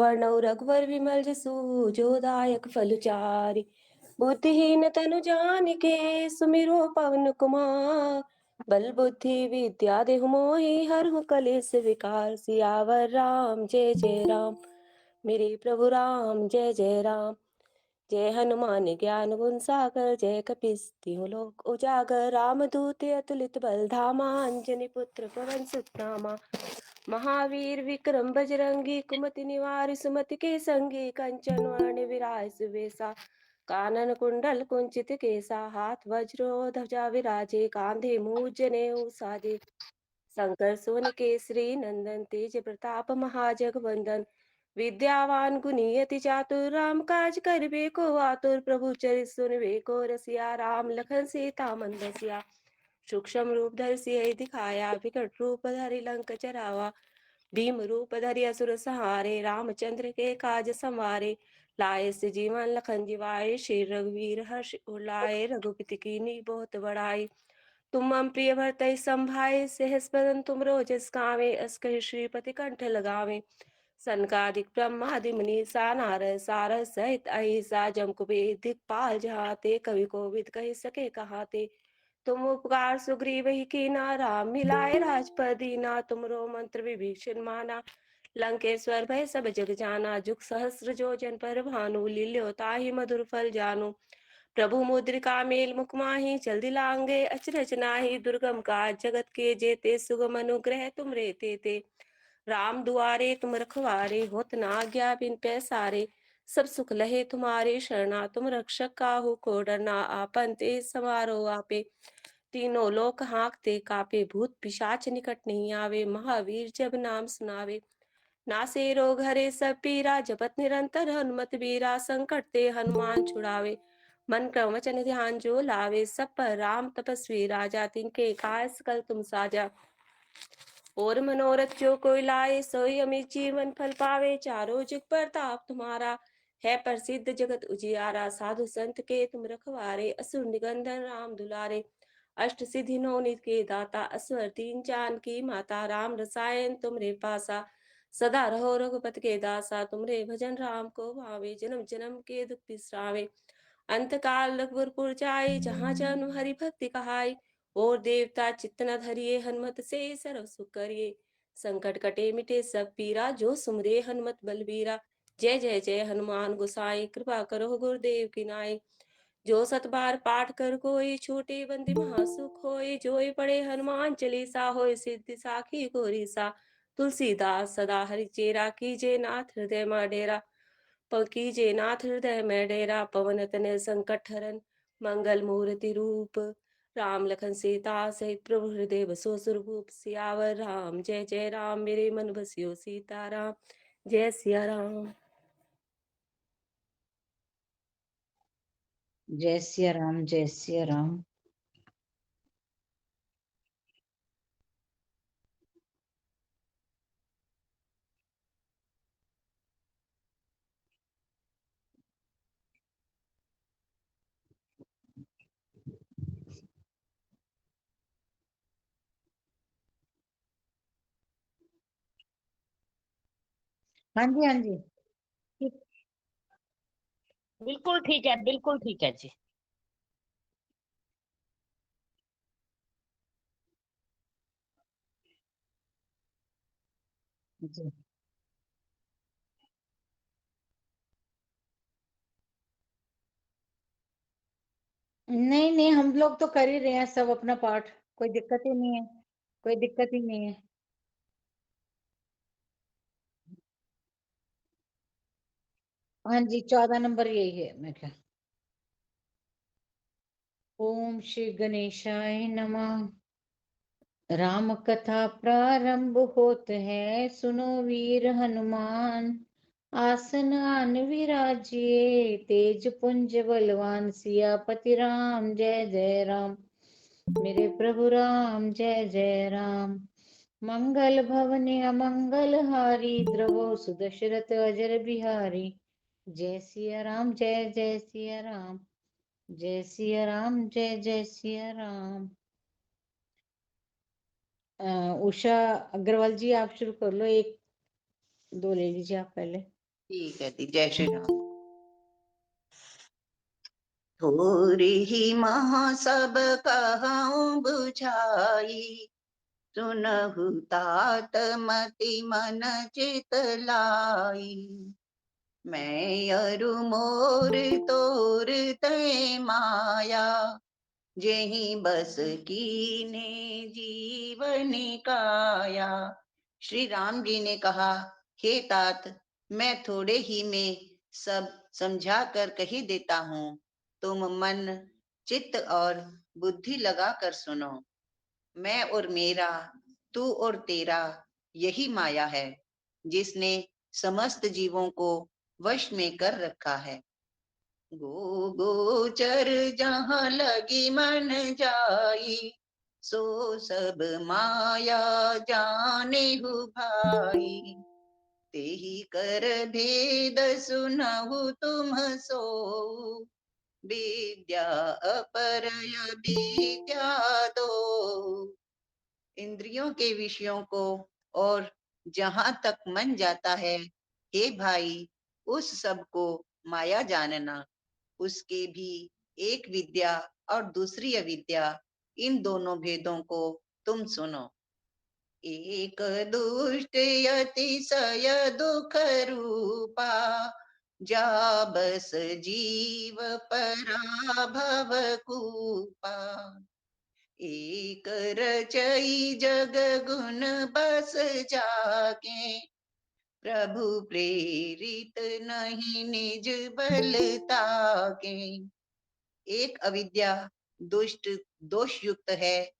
वर्णौ रघुवर विमल जसु जो दायक फल चारि। बुद्धिहीन तनु जानिके सुमिरो पवन कुमार। बल बुद्धि विद्या देहु मोहि हरहु कलेस विकार। सियावर राम जय जय राम, मेरे प्रभु राम जय जय राम। जय हनुमान ज्ञान गुण सागर, जय कपीस तिहुँ लोक उजागर। रामदूत अतुलित बल धामा, अंजनी पुत्र पवन सुत नामा। महावीर विक्रम बजरंगी, कुमति निवार सुमति के संगी। कंचन वर्ण विराज सुबेसा, कानन कुंडल कुंचित केसा। हाथ वज्रो ध्वजा विराजे, कांधे मूज जनेऊ साजे। शंकर सोन केसरी नंदन, तेज प्रताप महाजगवंदन। विद्यावान गुणी अति चातुर, राम काज करिबे को आतुर। प्रभु चरित सुनिबे को रसिया, राम लखन सीता मन बसिया। सूक्ष्म रूप धरि सियहि दिखाया, विकट रूप धरि लंक जरावा। भीम रूप धरि असुर संहारे, रामचंद्र के काज संवारे। लाए संजीवन लखन जिवाए, श्री रघुवीर हर्ष उर रघुपति कीन्ही बहुत बड़ाई। तुम मम प्रिय भरतहि संभाय, सहस बदन तुम रोजस गावें। अस कहि श्रीपति कंठ लगावें। सनकादिक ब्रह्मादि मुनीसा, नारद सारद सहित अहिसा। जम कुबेर दिखपाल जहाते, कवि कोविद कहि सके कहाते। तुम उपकार सुग्रीव ही कीना, राम मिलाए राजपद दीना। तुमरो मंत्र विभीषण माना, लंकेश्वर भय सब जग जाना। जुग सहस्र जो जन पर भानु, लील्यो ताहि मधुर फल जानु। प्रभु मुद्रिका मेल मुख माहि, चल दिलांगे अचरज नाहि। दुर्गम काज जगत के जेते, सुगम अनुग्रह तुम रे ते। राम दुआरे तुम रखवारे, होत न आज्ञा बिन पैसारे। सब सुख लहे तुम्हारे शरणा, तुम रक्षक काहू को डरना। आपन तेज समारो आपे, तीनों लोक हाँकते कापे। भूत पिशाच निकट नहीं आवे, महावीर जब नाम सुनावे। नासे रोग हरे सब पीरा, जपत निरंतर हनुमत बीरा। संकट ते हनुमान छुड़ावे, मन क्रम वचन ध्यान जो लावे। सब पर राम तपस्वी राजा, तिनके काज सकल तुम साजा। और मनोरथ जो कोई लाए, सोई अमित जीवन फल पावे। चारों जुग प्रताप तुम्हारा, है प्रसिद्ध जगत उजियारा। साधु संत के तुम रखवारे, असुर निकंदन राम दुलारे। अष्ट सिद्धि नौ निधि के दाता, असवर तीन चांद की माता। राम रसायन तुमरे पासा, सदा रहो रघुपति के दासा। तुमरे भजन राम को भावे, जन्म जन्म के दुख बिसरावे। अंत काल रघुपुर जाए, जहाँ जन्म हरि भक्ति कहाई। और देवता चित्त न धरिए, हनुमत से सर्व सुख करिए। संकट कटे मिटे सब पीरा, जो सुमरे हनुमत बलबीरा। जय जय जय हनुमान गोसाई, कृपा करो गुरुदेव की नाई। जो सत बार पाठ कर कोई, छोटे बंदी महासुख होय। जोय पड़े हनुमान चालीसा, होय सिद्धि साखी गोरी सा। तुलसीदास सदा हरि चेरा, कीजे नाथ हृदय मा डेरा। कीजे नाथ हृदय में डेरा। पवन तनय संकट हरन, मंगल मूर्ति रूप। राम लखन सीता सहित प्रभु हृदय बसो सुरभूप। सियावर राम जय जय राम, मेरे मन बसियो सीता राम। जय सिया राम। जय सिया राम, जय सिया राम। हाँ जी, हाँ जी, ठीक। बिल्कुल ठीक है, बिल्कुल ठीक है जी। जी नहीं नहीं, हम लोग तो कर ही रहे हैं सब अपना पाठ, कोई दिक्कत ही नहीं है, कोई दिक्कत ही नहीं है। हाँ जी, 14 नंबर यही है मैं क्या। ओम श्री गणेशाय नमः। राम कथा प्रारंभ होत है, सुनो वीर हनुमान। आसन आन विराजिए, तेज पुंज बलवान। सियापति राम जय जय राम, मेरे प्रभु राम जय जय राम। मंगल भवन अमंगल हारी, द्रवो सुदशरथ अजर बिहारी। जय सिया राम, जय जय सिया राम। जय सिया राम, जय जय सिया राम। उषा अग्रवाल जी, आप शुरू कर लो, एक दो ले लीजिए आप पहले। ठीक है दी, जय श्री राम। थोरी ही महा सब कहूँ बुझाई, सुनहु तात मति मन चित लाई। मैं अरु मोर तोर तय माया, जेहि बस कीने जीवन काया। श्री राम जी ने कहा, हे तात, मैं थोड़े ही में सब समझा कर कही देता हूँ, तुम मन चित्त और बुद्धि लगा कर सुनो। मैं और मेरा, तू और तेरा, यही माया है जिसने समस्त जीवों को वश में कर रखा है। गो गोचर जहाँ लगी मन जाई, सो सब माया जाने हो भाई। तेहि कर भेद सुनहु तुम सो, विद्या अपरय विद्या दो। इंद्रियों के विषयों को और जहां तक मन जाता है, हे भाई, उस सब को माया जानना। उसके भी एक विद्या और दूसरी अविद्या, इन दोनों भेदों को तुम सुनो। एक दुष्ट अतिशय दुख रूपा, जा बस जीव पराभव कूपा। एक रचई जग गुण बस जाके, प्रभु प्रेरित नहीं निज बल ताके। एक अविद्या दुष्ट दोष युक्त है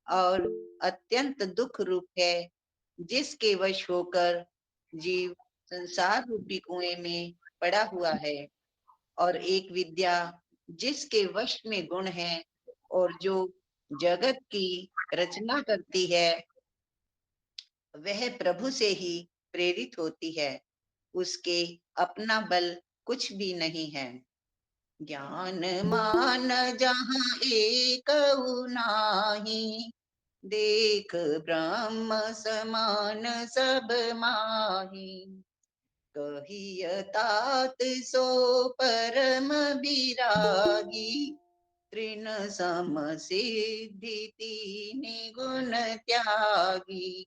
और अत्यंत दुख रूप है, जिसके वश होकर जीव संसार रूपी कुएं में पड़ा हुआ है। और एक विद्या जिसके वश में गुण है और जो जगत की रचना करती है, वह प्रभु से ही प्रेरित होती है। उसके अपना बल कुछ भी नहीं है। ज्ञान मान जहाँ एक नाही, देख ब्रह्म समान सब माही। कहिय तात सो परम विरागी, तृण सम सिद्धि तीन गुण त्यागी।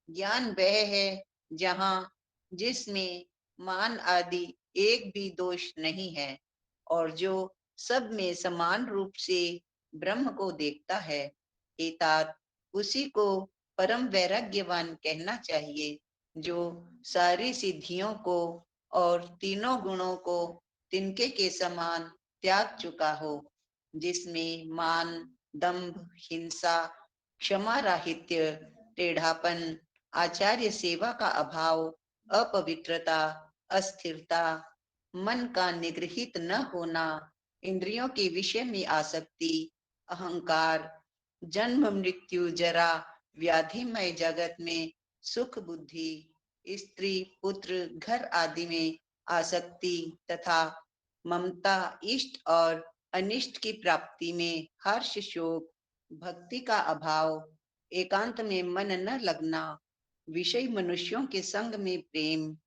ज्ञान वह है जहाँ जिसमें मान आदि एक भी दोष नहीं है, और जो सब में समान रूप से ब्रह्म को देखता है। हे तात, उसी को परम वैराग्यवान कहना चाहिए, जो सारी सिद्धियों को और तीनों गुणों को तिनके के समान त्याग चुका हो, जिसमें मान, दंभ, हिंसा, क्षमा राहित्य, टेढ़ापन, आचार्य सेवा का अभाव, अपवित्रता, अस्थिरता, मन का निगृहित न होना, इंद्रियों के विषय में आसक्ति, अहंकार, जन्म मृत्यु जरा व्याधिमय जगत में सुख बुद्धि, स्त्री पुत्र घर आदि में आसक्ति तथा ममता, इष्ट और अनिष्ट की प्राप्ति में हर्ष शोक, भक्ति का अभाव, एकांत में मन न लगना, विषय मनुष्यों के संग में प्रेम,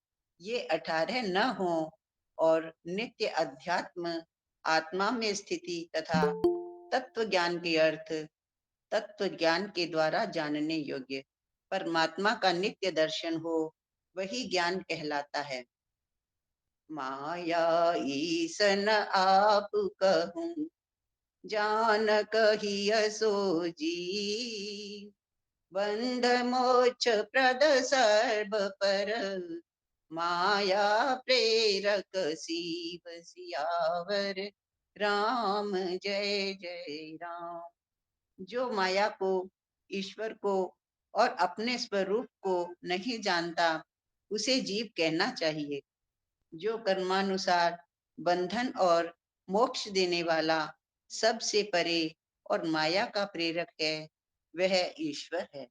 ये 18 न हो, और नित्य अध्यात्म, आत्मा में स्थिति तथा तत्व ज्ञान के अर्थ, तत्व ज्ञान के द्वारा जानने योग्य परमात्मा का नित्य दर्शन हो, वही ज्ञान कहलाता है। माया ईसन आप कहूं, जान कहिय सो जी। बंध मोक्ष प्रद सर्व पर, माया प्रेरक शिव सियावर। राम जय जय राम। जो माया को, ईश्वर को और अपने स्वरूप को नहीं जानता, उसे जीव कहना चाहिए। जो कर्मानुसार बंधन और मोक्ष देने वाला, सबसे परे और माया का प्रेरक है, वह ईश्वर है।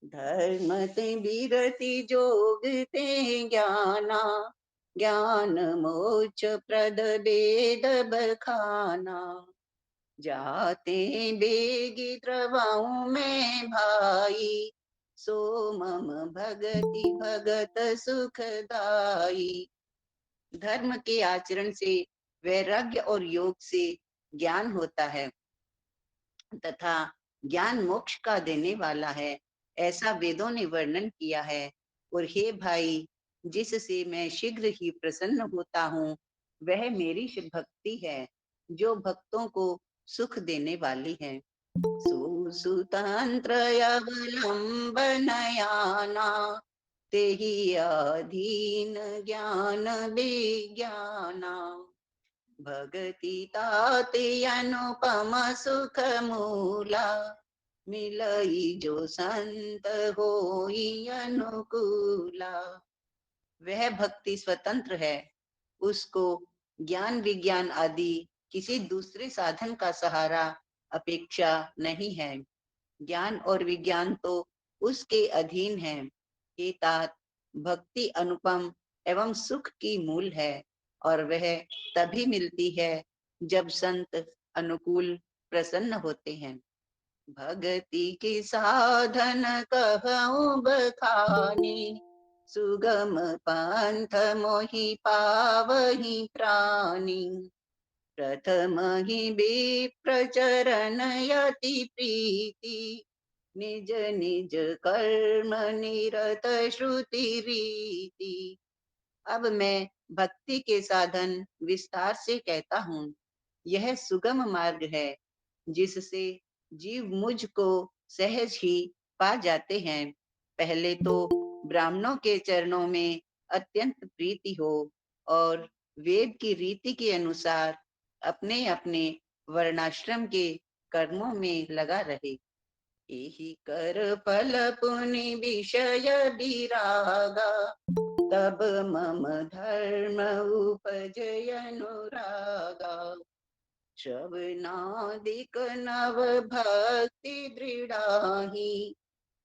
धर्म ते विरति जोग ते ज्ञाना, ज्ञान मोक्ष प्रद वेद बखाना। जाते बेगी द्रवाऊं में भाई, सो मम भगति भगत सुखदाई। धर्म के आचरण से, वैराग्य और योग से ज्ञान होता है तथा ज्ञान मोक्ष का देने वाला है, ऐसा वेदों ने वर्णन किया है। और हे भाई, जिससे मैं शीघ्र ही प्रसन्न होता हूँ, वह मेरी भक्ति है, जो भक्तों को सुख देने वाली है। सुतंत्र अवलंबनयाना, तेहि अधीन ज्ञान विज्ञाना। भगति ताति अनुपम सुख मूला, मिलई जो संत होई अनुकूला। वह भक्ति स्वतंत्र है, उसको ज्ञान विज्ञान आदि किसी दूसरे साधन का सहारा अपेक्षा नहीं है। ज्ञान और विज्ञान तो उसके अधीन है। हे तात, भक्ति अनुपम एवं सुख की मूल है, और वह तभी मिलती है जब संत अनुकूल प्रसन्न होते हैं। भक्ति की साधन कहूँ बखानी, सुगम पंथ मोहि पावहि प्राणी। प्रथम ही विप्रचरण यति प्रीति, निज निज कर्म निरत श्रुति रीति। अब मैं भक्ति के साधन विस्तार से कहता हूँ। यह सुगम मार्ग है, जिससे जीव मुझको सहज ही पा जाते हैं। पहले तो ब्राह्मणों के चरणों में अत्यंत प्रीति हो, और वेद की रीति के अनुसार अपने अपने वर्णाश्रम के कर्मों में लगा रहे। यही कर फल पुनि विषय विरागा, तब मम धर्म उपजय अनुरागा। श्रवणादिक नव भक्ति दृढ़ाही,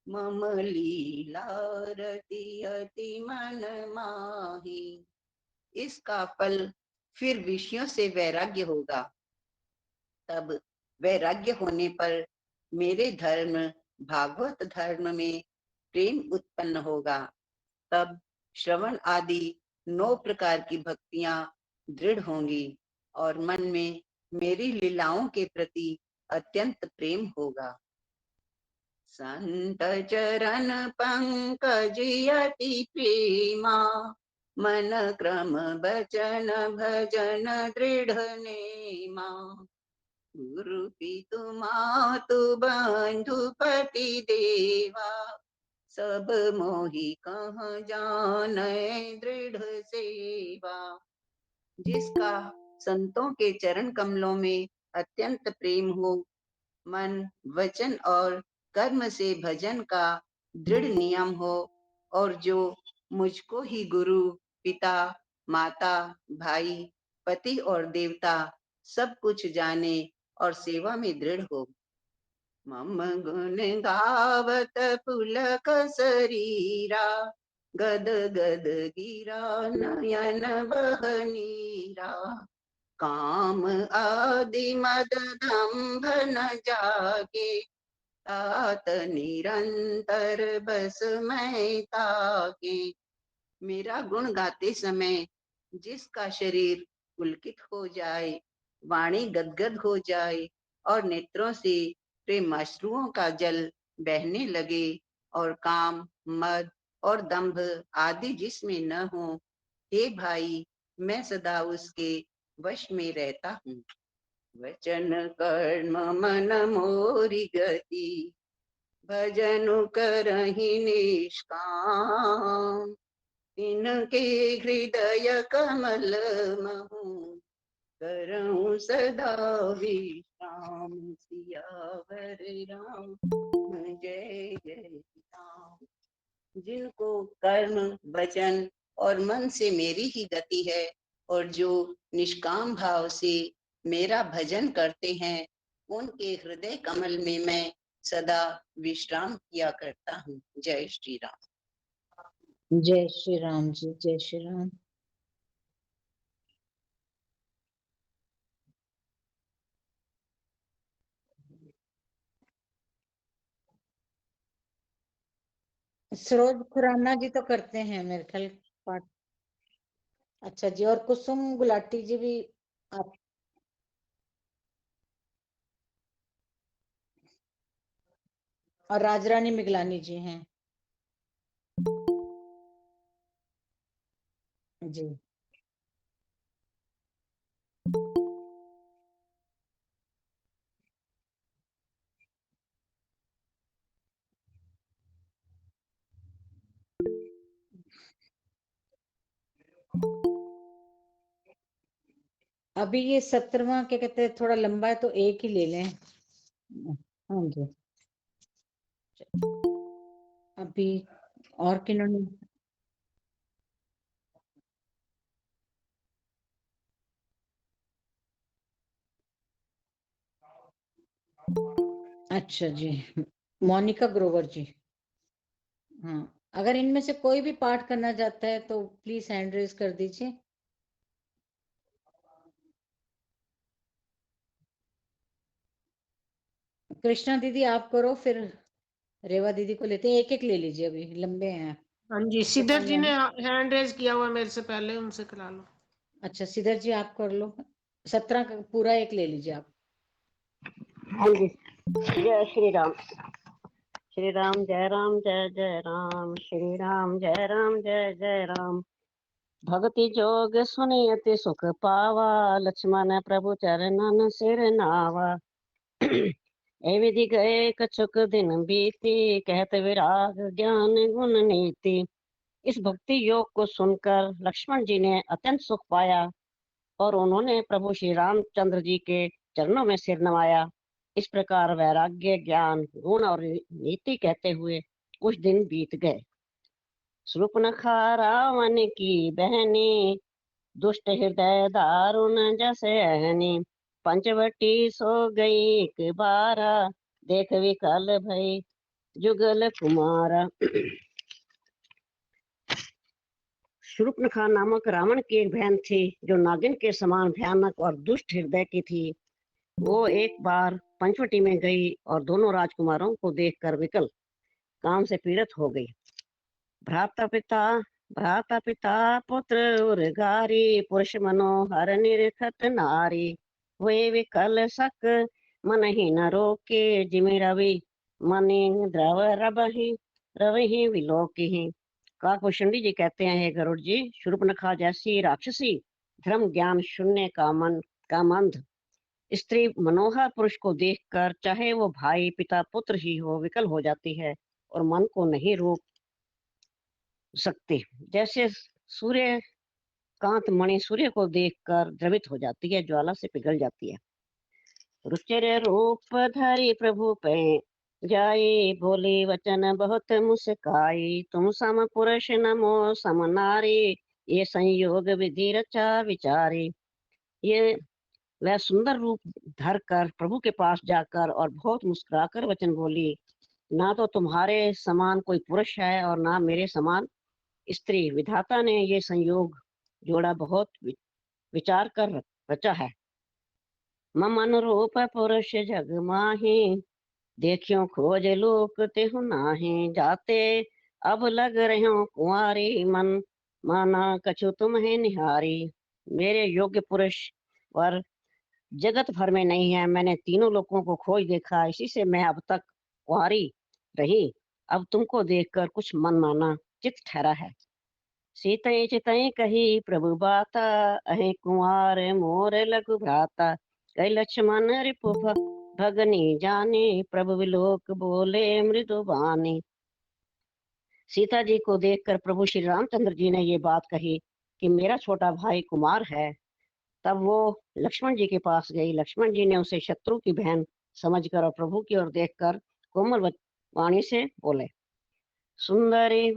मम लीला रति अति मन माही। इसका फल फिर विषयों से वैराग्य होगा। तब वैराग्य होने पर मेरे धर्म भागवत धर्म में प्रेम उत्पन्न होगा। तब श्रवण आदि 9 प्रकार की भक्तियां दृढ़ होंगी, और मन में मेरी लीलाओं के प्रति अत्यंत प्रेम होगा। संत चरण पंकज अति प्रेमा, मन क्रम बचन भजन दृढ़ नेमा। गुरु पितु मातु बंधु पति देवा, सब मोहि कह जानै दृढ़ सेवा। जिसका संतों के चरण कमलों में अत्यंत प्रेम हो, मन वचन और कर्म से भजन का दृढ़ नियम हो, और जो मुझको ही गुरु पिता माता भाई पति और देवता सब कुछ जाने और सेवा में दृढ़ हो। मम गुण गावत पुलक शरीरा, गद गद गिरा नयन बहनीरा। काम आदि मद दंभ न जागे, तात निरंतर बस मैं ताके। मेरा गुण गाते समय जिसका शरीर पुलकित हो जाए, वाणी गदगद हो जाए, और नेत्रों से प्रेमाश्रुओं का जल बहने लगे, और काम मद और दंभ आदि जिसमें न हो, हे भाई, मैं सदा उसके वश में रहता हूँ। वचन कर्म मन मोरी गति, भजनु करहि निष्काम। इनके हृदय कमल महु, करऊं सदा विश्राम। सियावर राम जय जय राम। जिनको कर्म वचन और मन से मेरी ही गति है, और जो निष्काम भाव से मेरा भजन करते हैं, उनके हृदय कमल में मैं सदा विश्राम किया करता हूँ। जय श्री राम। जय श्री राम जी, जय श्री राम। सरोज खुराना जी तो करते हैं मेरे ख्याल पाठ। अच्छा जी, और कुसुम गुलाटी जी भी आप, और राजरानी मिगलानी जी हैं जी। अभी ये 17वां क्या कहते हैं, थोड़ा लंबा है तो एक ही ले लें। हाँ जी। अभी और किन्होंने, अच्छा जी, मोनिका ग्रोवर जी। हाँ, अगर इनमें से कोई भी पाठ करना चाहता है तो प्लीज हैंड रेज कर दीजिए। कृष्णा दीदी आप करो, फिर रेवा दीदी को लेते हैं, एक एक ले लीजिए, अभी लंबे हैं। हाँ जी, तो सिद्धर जी कौन ने है? हैंड रेज किया हुआ मेरे से पहले, उनसे करा लो। अच्छा सिद्धर जी आप कर लो, 17 का पूरा एक ले लीजिए आप। हाँ जी। जय श्री राम। श्री राम जय राम जय जय राम, श्री राम जय राम जय जय राम। भक्ति जोग सुनियति सुख पावा, लक्ष्मण प्रभु चरणन सिर नावा। ए विधि गए कछुक दिन बीती, कहत विराग ज्ञान गुण नीति। इस भक्ति योग को सुनकर लक्ष्मण जी ने अत्यंत सुख पाया और उन्होंने प्रभु श्री रामचंद्र जी के चरणों में सिर नवाया। इस प्रकार वैराग्य ज्ञान गुण और नीति कहते हुए कुछ दिन बीत गए। शूर्पणखा रावण की बहनी, दुष्ट हृदय दारुण जैसे अहनी। पंचवटी सो गई एक बारा, देख विकल भई जुगल कुमारा। शूर्पणखा नामक रावण की एक बहन थी जो नागिन के समान भयानक और दुष्ट हृदय की थी। वो एक बार पंचवटी में गई और दोनों राजकुमारों को देखकर विकल काम से पीड़ित हो गई। भ्राता पिता भ्राता पिता पुत्र उर्गारी, पुरुष मनोहर निरखत नारी। वे विकल सक मन ही न रोके, जिमि रवि मनि द्रव रवहि विलोकी। काकभूषणी जी कहते हैं, हे गरुड़ जी, शूर्पणखा जैसी राक्षसी धर्म ज्ञान शून्य का मंद स्त्री मनोहर पुरुष को देखकर चाहे वो भाई पिता पुत्र ही हो विकल हो जाती है और मन को नहीं रोक सकती। जैसे सूर्य कांत मणि सूर्य को देखकर द्रवित हो जाती है, ज्वाला से पिघल जाती है। रुचिर रूप धरि प्रभु पे जाई, बोली वचन बहुत मुस्काई। तुम सम पुरुष नमो सम नारी, ये संयोग विधि रचा विचारी। ये वह सुंदर रूप धर कर प्रभु के पास जाकर और बहुत मुस्कुराकर वचन बोली, ना तो तुम्हारे समान कोई पुरुष है और ना मेरे समान स्त्री। विधाता ने ये संयोग जोड़ा बहुत विचार कर रचा है। मम अनुरूप पुरुष जग माही, देखियो खोज लोक तेहु नाही। जाते अब लग रहे हो कुंवारी, मन माना कछु तुम्हें निहारी। मेरे योग्य पुरुष वर जगत भर में नहीं है। मैंने तीनों लोगों को खोज देखा, इसी से मैं अब तक कुंवारी रही। अब तुमको देखकर कुछ मन माना चित ठहरा है। सीतई चितई कही प्रभु बाता, अहे कुंवर मोर लघु भ्राता। कई लक्ष्मण रिपु भगनी जाने, प्रभु विलोक बोले मृदु बानी। सीता जी को देखकर प्रभु श्री रामचंद्र जी ने ये बात कही कि मेरा छोटा भाई कुमार है। तब वो लक्ष्मण जी के पास गई। लक्ष्मण जी ने उसे शत्रु की बहन समझकर और प्रभु की ओर देखकर कोमल वाणी से बोले, सुंदरी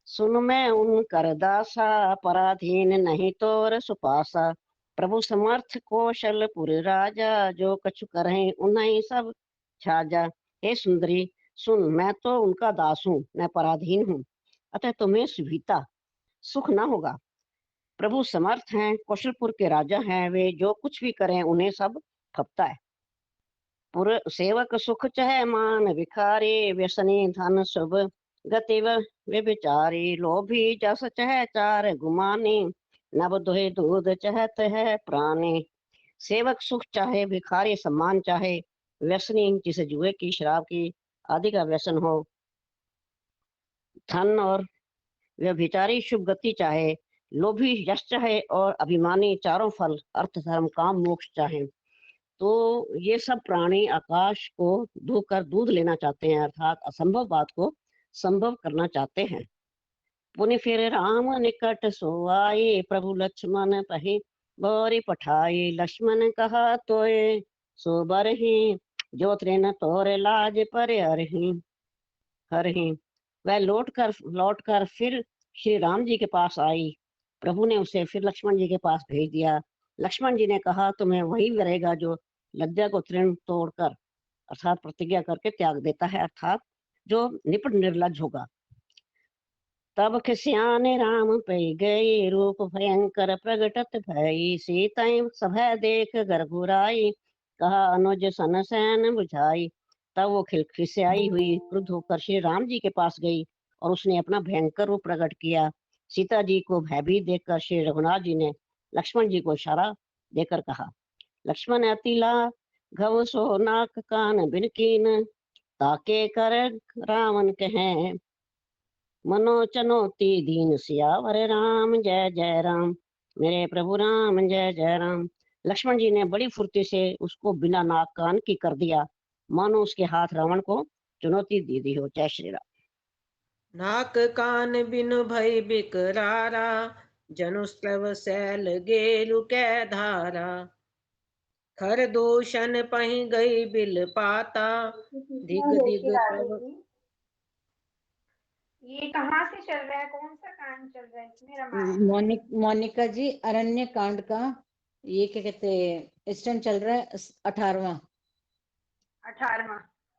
सुन मैं उन कर दासा, पराधीन नहीं तोर सुपासा। प्रभु समर्थ कौशलपुर राजा, जो कछु करहि उन्हीं सब छाजा। हे सुंदरी सुन, मैं तो उनका दास हूँ, मैं पराधीन हूँ, अतः तुम्हें सुविधा सुख न होगा। प्रभु समर्थ हैं, कौशलपुर के राजा हैं, वे जो कुछ भी करें उन्हें सब फपता है। पुर सेवक सुख चह मान भिखारी, व्यसनी धन शुभ गति वे विचारी, लोभी जस चह चार गुमानी, नभ दुहे दूध चहत है प्राणी। सेवक सुख चाहे, भिखारी सम्मान चाहे, व्यसनी जिसे जुए की शराब की आदि का व्यसन हो, धन और व्यभिचारी शुभ गति चाहे, लोभी यश चाहे और अभिमानी चारों फल अर्थ धर्म काम मोक्ष चाहे। तो ये सब प्राणी आकाश को धो कर दूध लेना चाहते हैं, अर्थात असंभव बात को संभव करना चाहते हैं। पुनि फिर राम निकट सो आए, प्रभु लक्ष्मण पहि बोरी पठाई। लक्ष्मण कहा तोय सो बरहि, जो तृण तोर लाज पर हरहि। वह लौट कर फिर श्री राम जी के पास आई। प्रभु ने उसे फिर लक्ष्मण जी के पास भेज दिया। लक्ष्मण जी ने कहा, तुम्हें वही करेगा जो लज्जा को तृण तोड़कर अर्थात प्रतिज्ञा करके त्याग देता है, अर्थात जो निपट निर्लज होगा। तब खिसियाने राम पे गए, रूप भयंकर प्रगटत भई। सीताएं सभय देख गरगुराई, कहा अनुज सन सैन बुझाई। तब वो खिसियाई हुई क्रुद्ध होकर श्री राम जी के पास गई और उसने अपना भयंकर रूप प्रकट किया। सीता जी को भयभीत देखकर श्री रघुनाथ जी ने लक्ष्मण जी को इशारा देकर कहा, लक्ष्मण अतिला घव सो नाक कान बिन कीन, ताके कर रावण कहें मनो चनोती दीन सियावर राम। जय जय राम। मेरे प्रभु राम जय जय राम। लक्ष्मण जी ने बड़ी फुर्ती से उसको बिना नाक कान की कर दिया, मानो उसके हाथ रावण को चुनौती दे दी हो। जय श्री राम। नाक कान बिनु भय बिकरारा, जनुस्तव सैल गेलु कै धारा। खर दूषण पही गई बिल पाता, दिग दिग तब। ये कहाँ से चल रहा है, कौन सा कांड चल रहा है इसमें रामायण? मोनिका जी, अरण्य कांड का ये क्या कहते हैं, इस टाइम चल रहा है 18वां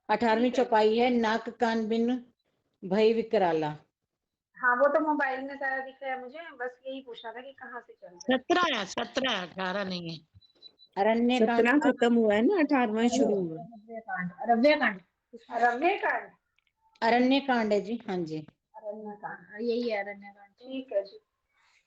18वीं चौपाई है। नाक कान बिन भय विकराला। हाँ वो तो मोबाइल में सारा दिख रहा है मुझे, बस यही पूछना था कि कहाँ से चल रहा है। 17 है, 17 18 नहीं है। अरण्य कांड 17 खत्म हुआ है ना, 18वां शुरू हुआ है। अरण्य कांड अरण्य कांड है जी। हाँ जी, अरण्य कांड यही है, अरण्य कांड। ठीक है जी,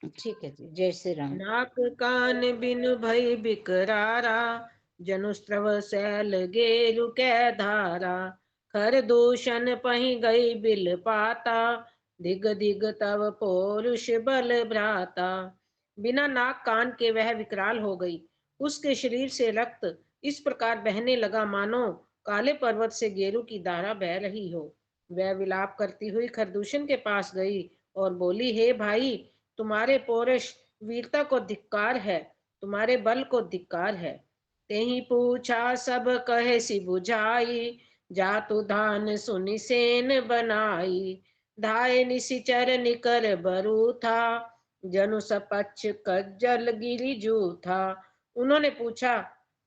ठीक है जी। जय श्री राम। नाक कान बिनु भय बिकरारा, जनुस्त्रव सैल गेलु कै धारा। खर दूषण पही गई बिल पाता, दिग दिग तव पौरुष बल भ्राता। बिना नाक कान के वह विकराल हो गई। उसके शरीर से रक्त इस प्रकार बहने लगा मानो काले पर्वत से गेरू की धारा बह रही हो। वह विलाप करती हुई खरदूषण के पास गई और बोली, हे भाई, तुम्हारे पौरुष वीरता को धिक्कार है, तुम्हारे बल को धिक्कार है। तेहि पूछा सब कहे सी बुझाई, जातु धान सुनि सेन बनाई। धाये निशिचर निकर बरू था, जनु सपक्ष कज्जल गिरी जू था। उन्होंने पूछा,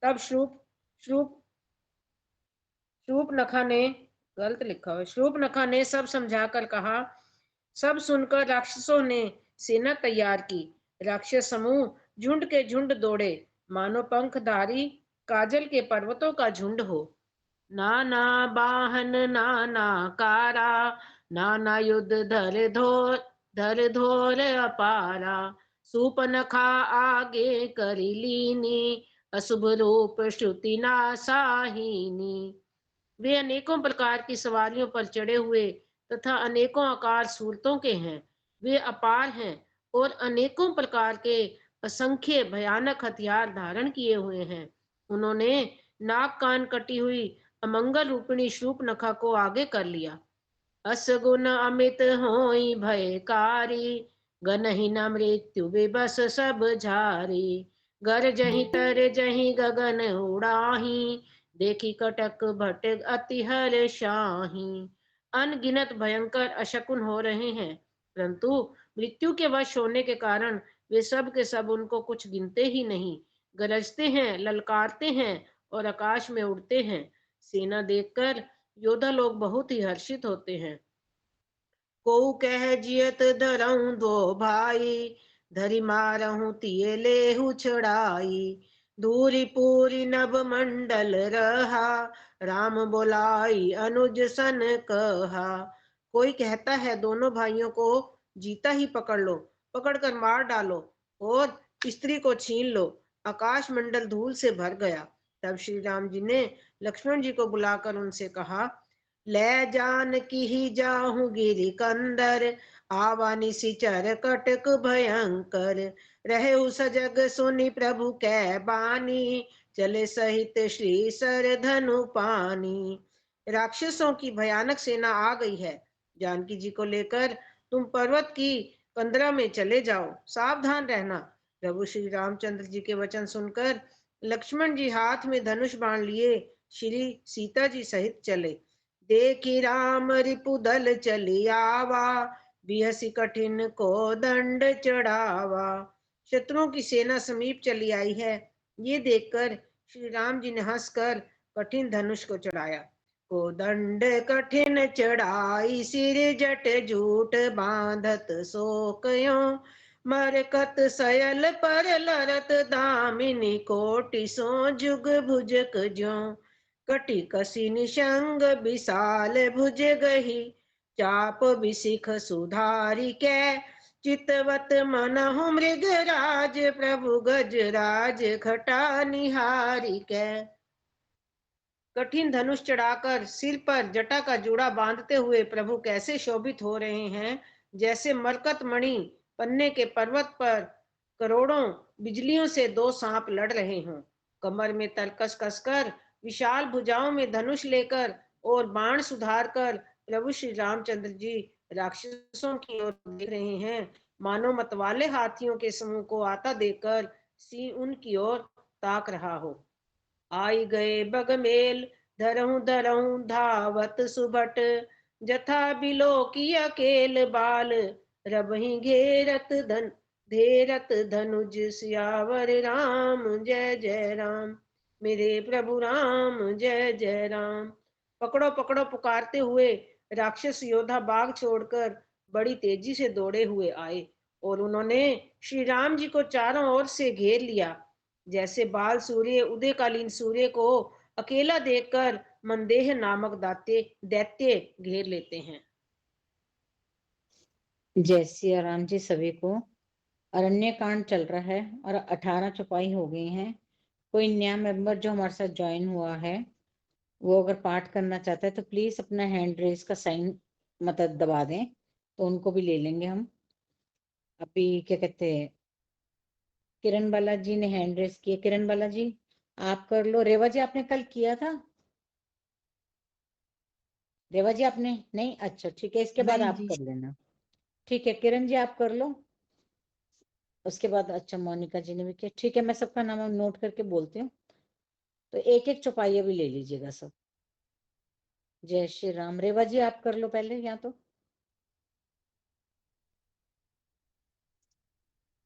तब शूर्पणखा ने, गलत लिखा हुआ, शूर्पणखा ने सब समझाकर कहा। सब सुनकर राक्षसों ने सेना तैयार की। राक्षस समूह झुंड के झुंड दौड़े, मानो पंखधारी काजल के पर्वतों का झुंड हो। नाना बाहन नाना कारा, नाना युद्ध धर धोर अपारा। सूपनखा आगे करी लीनी, अशुभ रूप श्रुति नासाहीनी। वे अनेकों प्रकार की सवारियों पर चढ़े हुए तथा अनेकों आकार सूरतों के हैं। वे अपार हैं और अनेकों प्रकार के असंख्य भयानक हथियार धारण किए हुए हैं। उन्होंने नाक कान कटी हुई अमंगल रूपिणी शूर्पणखा को आगे कर लिया। असगुन अमित होई भयकारी, गनहि न मृत्यु विबस सब झारी। गर जही तर जही गगन उड़ाही, देखी कटक भट अति हर शाही। अनगिनत भयंकर अशकुन हो रहे हैं, परंतु मृत्यु के वश होने के कारण वे सब के सब उनको कुछ गिनते ही नहीं। गरजते हैं, ललकारते हैं और आकाश में उड़ते हैं। सेना देखकर योद्धा लोग बहुत ही हर्षित होते हैं। को कह जियत धरऊं दो भाई, धरि मारहूं तिये लेहु छड़ाई। दूरी पूरी नभ मंडल रहा, राम बोलाई अनुज सन कहा। कोई कहता है दोनों भाइयों को जीता ही पकड़ लो, पकड़कर मार डालो और स्त्री को छीन लो। आकाश मंडल धूल से भर गया। तब श्री राम जी ने लक्ष्मण जी को बुलाकर उनसे कहा, ले जान की ही जाहूं गिरी कंदर, आवा निशिचर कटक भयंकर, रहे सजग सुनि प्रभु कै बानी, चले सहित श्री सर धनु पानी। राक्षसों की भयानक सेना आ गई है। जानकी जी को लेकर तुम पर्वत की कंदरा में चले जाओ, सावधान रहना। प्रभु श्री रामचंद्र जी के वचन सुनकर लक्ष्मण जी हाथ में धनुष बाण लिए श्री सीता जी सहित चले। देखी राम रिपुदल चली आवा, बिहसी कठिन को दंड चढ़ावा। शत्रुओं की सेना समीप चली आई है। ये देखकर श्री राम जी ने हंसकर कठिन धनुष को चढ़ाया। को दंड कठिन चढ़ाई, सिर जट जूट बांधत सोकयो, मरकत सयल पर लरत दामिनी, कोटि सो जुग भुजक ज्यों, कटि कसी निशंग विशाल भुज गही, चाप बिसिख सुधारी कै, चितवत मनहु मृगराज, प्रभु गजराज खटा निहारी कै। कठिन धनुष चढ़ाकर सिर पर जटा का जूड़ा बांधते हुए प्रभु कैसे शोभित हो रहे हैं, जैसे मरकत मणि पन्ने के पर्वत पर करोड़ों बिजलियों से दो सांप लड़ रहे हों। कमर में तरकस कसकर, विशाल भुजाओं में धनुष लेकर और बाण सुधार कर प्रभु श्री रामचंद्र जी राक्षसों की ओर देख रहे हैं, मानो मतवाले हाथियों के समूह को आता देखकर सिंह उनकी ओर ताक रहा हो। आई गए बगमेल, धरहूं धरहूं धावत सुभट, जथा बिलो की अकेल बाल, रबही धेरत धनुज, सियावर राम जय जय राम। मेरे प्रभु राम जय जय राम। पकड़ो पकड़ो पुकारते हुए राक्षस योद्धा बाग छोड़कर बड़ी तेजी से दौड़े हुए आए और उन्होंने श्री राम जी को चारों ओर से घेर लिया। जैसे बाल सूर्य उदयकालीन सूर्य को अकेला देखकर मंदेह नामक दैत्य घेर लेते हैं। जय सिया राम जी। सभी को अरण्य कांड चल रहा है और 18 चौपाई हो गई हैं। कोई नया मेंबर जो हमारे साथ ज्वाइन हुआ है वो अगर पाठ करना चाहता है तो प्लीज अपना हैंड रेस का साइन मतलब दबा दें, तो उनको भी ले लेंगे हम। अभी क्या कहते हैं, किरण बालाजी ने हैंड रेस किया। किरण बालाजी आप कर लो। रेवा जी आपने कल किया था? रेवा जी आपने नहीं? अच्छा ठीक है, इसके बाद नहीं आप जी। कर लेना। ठीक है किरण जी आप कर लो, उसके बाद अच्छा मोनिका जी ने भी किया। ठीक है, मैं सबका नाम नोट करके बोलती हूँ, तो एक एक चौपाइया भी ले लीजिएगा सब। जय श्री राम। रेवा जी आप कर लो पहले यहाँ तो।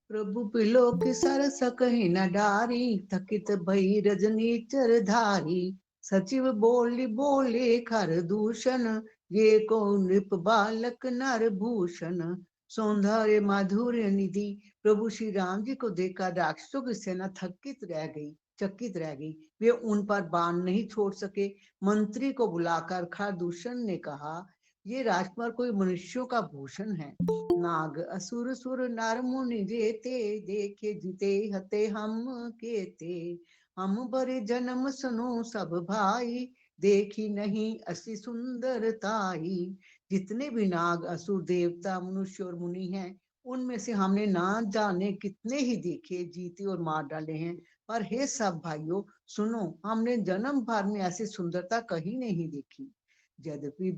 प्रभु पिलोक सरस कहि न डारी, थकित भई रजनी चर धारी, सचिव बोली बोले खर दूषण, ये को नृप बालक नर भूषण, सौंदर्य माधुर्य निधि। प्रभु श्री राम जी को देखकर राक्षसों की सेना थकित रह गई, चकित रह गई। वे उन पर बाण नहीं छोड़ सके। मंत्री को बुलाकर खरदूषण ने कहा, ये राजकुमार कोई मनुष्यों का भूषण है। नाग असुर सुर नर मुनि जेते, देखे जीते हते हम केते, हम बरे जन्म सुनो सब भाई, देखी नहीं असी सुंदरताई। जितने भी नाग असुर देवता मनुष्य और मुनि हैं, उनमें से हमने ना जाने कितने ही देखे, जीते और मार डाले हैं। पर हे सब भाइयों सुनो, हमने जन्म भर में ऐसी सुंदरता कहीं नहीं देखी। यद्यपि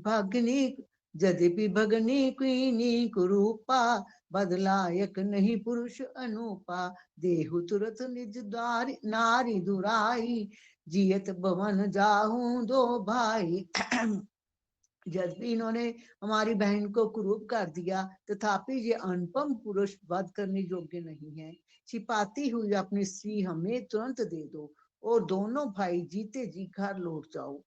भगनी क्वीनी कुरूपा, बदलायक नहीं पुरुष अनूपा, देहु तुरत निज द्वार नारी दुराई, जियत भवन जाहू दो भाई। यद्यपि इन्होंने हमारी बहन को कुरूप कर दिया, तथापि ये अनुपम पुरुष वध करने योग्य नहीं है। छिपाती हुई अपनी स्त्री हमें तुरंत दे दो और दोनों भाई जीते जी घर लौट जाओ।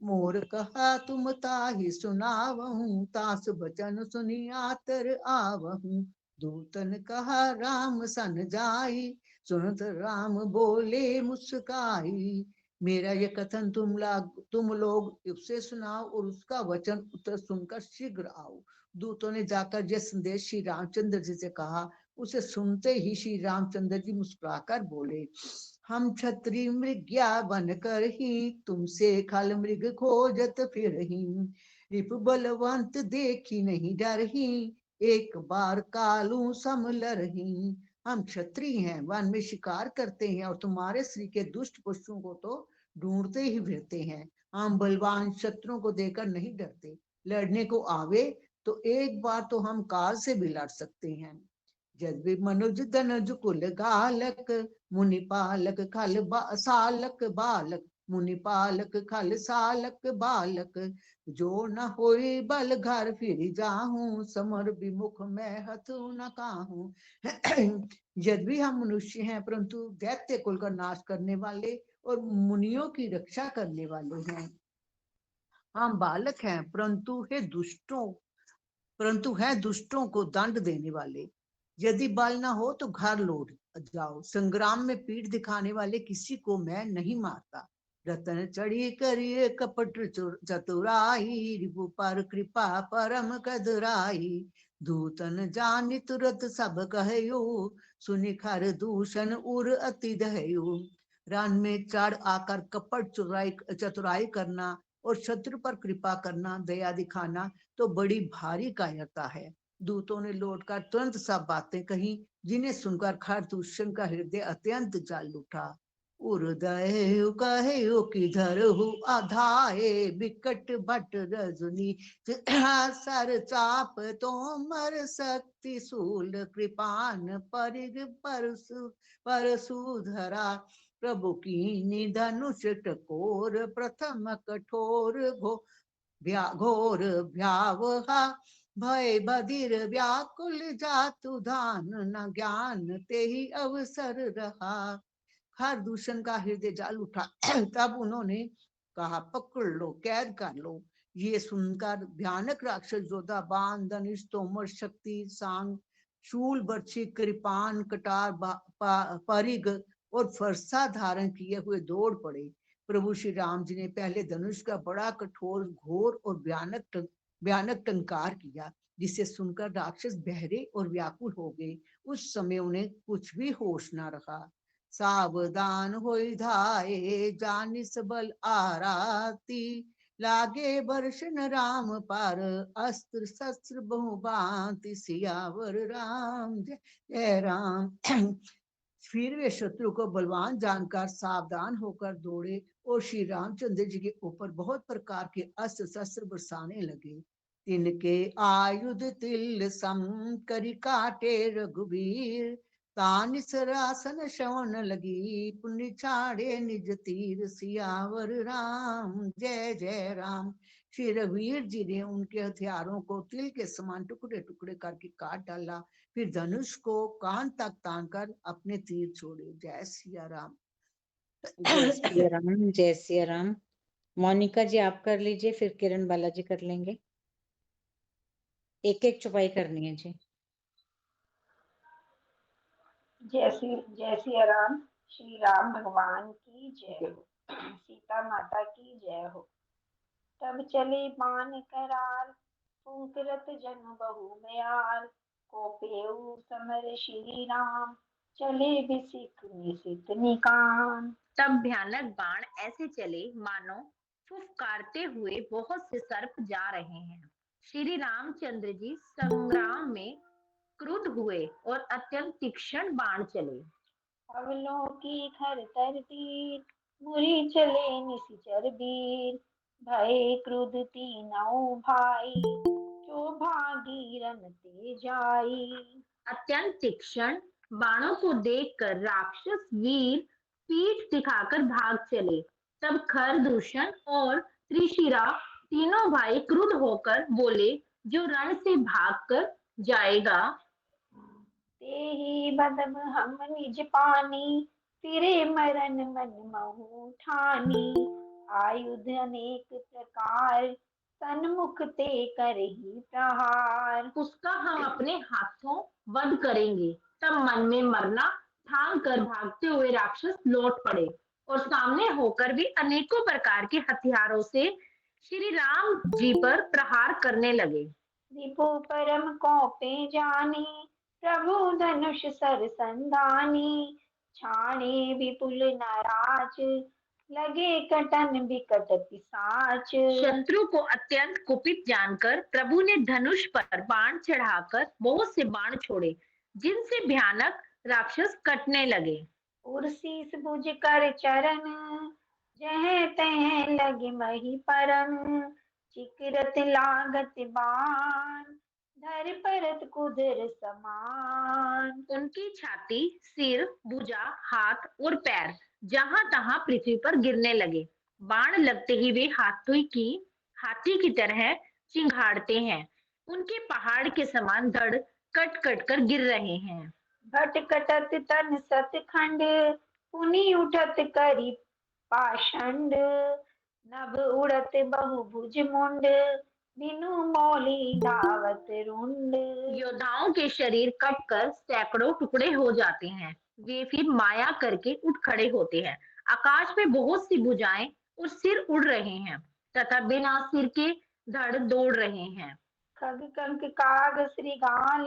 मोर कहा तुम ताहि सुनावहूं, तास बचन सुनी आतर आवहूं। दूतन कहा राम सन जाई, सुनत राम बोले मुस्काई, मेरा ये कथन तुम लोग उससे सुनाओ और उसका वचन उत्तर सुनकर शीघ्र आओ। दूतों ने जाकर यह संदेश श्री रामचंद्र जी से कहा। उसे सुनते ही श्री रामचंद्र जी मुस्कुराकर बोले, हम क्षत्रिय मृग्या बनकर ही तुमसे खल मृग खोजत फिरही। रिप बलवंत देखी नहीं डरही, एक बार कालू समलरही। हम क्षत्रिय हैं, वन में शिकार करते हैं और तुम्हारे श्री के दुष्ट पशुओं को तो ढूंढते ही फिरते हैं। हम बलवान शत्रुओं को देखकर नहीं डरते, लड़ने को आवे तो एक बार तो हम काल से भी लड़ सकते हैं। जब भी मनुज धनुज कुल गालक, मुनि पालक खल सालक बालक। मुनि पालक खल सालक बालक, जो न होई बल घर फिर जाहूं, समर विमुख मैं हथु न काहूं। यद्यपि हम मनुष्य हैं, परंतु दैत्य कुल का नाश करने वाले और मुनियों की रक्षा करने वाले हैं। हम बालक हैं, परंतु है दुष्टों को दंड देने वाले। यदि बल ना हो तो घर लौट जाओ। संग्राम में पीठ दिखाने वाले किसी को मैं नहीं मारता। रतन चढ़ी करिए कपट चतुराई, रिपु पर कृपा परम कदराई। दूतन जानि तुरत सब कहयो, सुनि खर दूषण उर अति दहयो। रण में चढ़ आकर कपट चतुराई करना और शत्रु पर कृपा करना, दया दिखाना तो बड़ी भारी कायरता है। दूतों ने लौटकर तुरंत सब बातें कही, जिन्हें सुनकर खरदूषण का हृदय अत्यंत जल उठा। उर्दय कहे किधर हु आधाए, बिकट भट रजनी सर चाप तोमर शक्ति शूल, कृपान परिग परशुधरा। प्रभु की निधनुष टकोर, प्रथम कठोर घोर भयावहा। भय बधिर व्याकुल जातु धान, न ज्ञान ते ही अवसर रहा। खरदूषण का हृदय जल उठा। तब उन्होंने कहा, पकड़ लो, कैद कर लो। ये सुनकर भयानक राक्षस योद्धा बाण धनुष तोमर शक्ति सांग शूल बर्छी कृपान कटार परिग और फरसा धारण किए हुए दौड़ पड़े। प्रभु श्री राम जी ने पहले धनुष का बड़ा कठोर घोर और भयानक टंकार किया, जिसे सुनकर राक्षस बहरे और व्याकुल हो गए। उस समय उन्हें कुछ भी होश न रहा। सावधान होई धाये, जानि सबल आराती। लागे बर्शन राम पार, अस्त्र शस्त्र बहु भांति। सियावर राम जय राम। फिर वे शत्रु को बलवान जानकर सावधान होकर दौड़े और श्री रामचंद्र जी के ऊपर बहुत प्रकार के अस्त्र शस्त्र बरसाने लगे। तिनके आयुध तिल सम करी काटे रघुवीर, तानि सरासन श्रवण लगी। पुण्य छाड़े निज तीर, सियावर राम जय जय राम। श्री रघुवीर जी ने उनके हथियारों को तिल के समान टुकड़े टुकड़े करके काट डाला। फिर धनुष को कान तक तानकर अपने तीर छोड़े। जय सिया राम। जय सिया राम, जय सिया राम। मोनिका जी आप कर लीजिए, फिर किरण बालाजी कर लेंगे। एक एक चौपाई करनी है जी। जय सिया राम। श्री राम भगवान की जय हो, सीता माता की जय हो। तब चले बाण करार, फूंकरत जन बहु मयार। को पेउ समर श्री राम, चले बिसिक निसित निकान। तब भयानक बाण ऐसे चले मानो फुफकारते हुए बहुत से सर्प जा रहे हैं। श्री रामचंद्र जी संग्राम में क्रुद्ध हुए और अत्यंत तीक्ष्ण बाण चले। अवलोकी खर तर तीर, मुरी चले निशिचर वीर। भय क्रुद्ध तीनों भाई, जो भागी रन ते जाई। अत्यंत तीक्ष्ण बाणों को देखकर राक्षस वीर पीठ दिखाकर भाग चले। तब खरदूषण और त्रिशिरा तीनों भाई क्रुद्ध होकर बोले, जो रण से भागकर जाएगा, तेहि बदम हम निज पानी। फिरे मरन मन महु ठानी। आयुध अनेक प्रकार, सन्मुख ते करही प्रहार। उसका हम अपने हाथों वध करेंगे। तब मन में मरना ठान कर भागते हुए राक्षस लौट पड़े। और सामने होकर भी अनेकों प्रकार के हथियारों से श्री राम जी पर प्रहार करने लगे। रिपु परम कौपे जानी, प्रभु धनुष सर संधानी। छाणे विपुल नाराज, लगे कटन बिकट पिसाच। शत्रु को अत्यंत कुपित जानकर प्रभु ने धनुष पर बाण चढ़ाकर बहुत से बाण छोड़े, जिनसे भयानक राक्षस कटने लगे। उर्सीस भुज कर चरण, जह तह लगे मही परन। चिकरत लागत बाण, धर परत कुदर समान। उनकी छाती, सिर, भुजा, हाथ और पैर जहां तहां पृथ्वी पर गिरने लगे। बाण लगते ही वे हाथी की तरह चिंघाड़ते हैं। उनके पहाड़ के समान धड़ कट कट कर गिर रहे हैं। भट कटत तन सत खंड, पुनि उठत करी पाषंड। नभ उड़त बहुभुज मुंड, बिनु मौली धावत रुंड। योद्धाओं के शरीर कटकर सैकड़ों टुकड़े हो जाते हैं। वे फिर माया करके उठ खड़े होते हैं। आकाश में बहुत सी भुजाएं और सिर उड़ रहे हैं तथा बिना सिर के धड़ दौड़ रहे हैं। खग कंक काग श्रृगाल,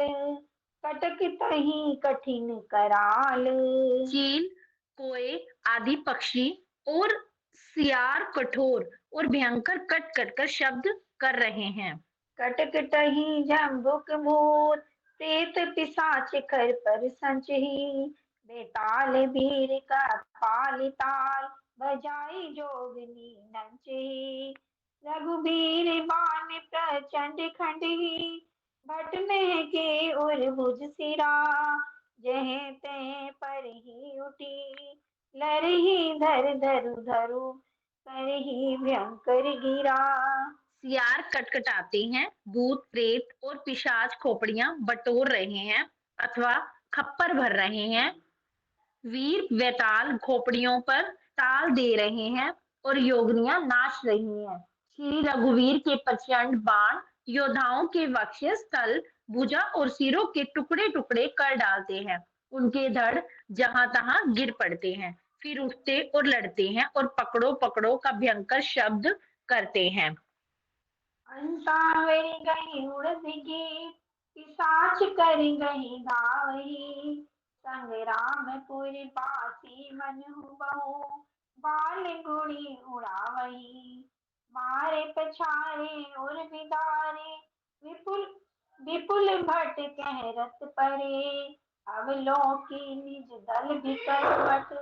कटक तही कठिन कराल। चील, कोए आदि पक्षी और सियार कठोर और भयंकर कट कट कर शब्द कर रहे हैं। कटक टही जम्बुक भूत, प्रेत पिशाच खर पर संचही। बेताल वीर का पालिताल, बजाई जोगनी नंचही। रघुबीर बान प्रचंड खंडही, भट में के उर भुज सिरा। जह तह पर ही उठी, लरही धर धरु धरु, करही भयंकर गिरा। सियार कटकटाते हैं, भूत प्रेत और पिशाच खोपड़ियां बटोर रहे हैं अथवा खप्पर भर रहे हैं। वीर वेताल खोपड़ियों पर ताल दे रहे हैं और योगनियां नाच रही हैं। श्री रघुवीर के प्रचंड बाण योद्धाओं के वक्षस्थल, भुजा और सिरों के टुकड़े टुकड़े कर डालते हैं। उनके धड़ जहां तहां गिर पड़ते हैं, फिर उठते और लड़ते हैं और पकड़ो पकड़ो का भयंकर शब्द करते हैं। अंतावरी गई उड़द गीत, पिशाच करी गई गावही। संग रामपुर बासी मन बहु, बाल गुड़ी उड़ावही। मारे पछारे और बिदारे, विपुल विपुल भट कहरत परे। अवलोकी निज दल बिकर पट,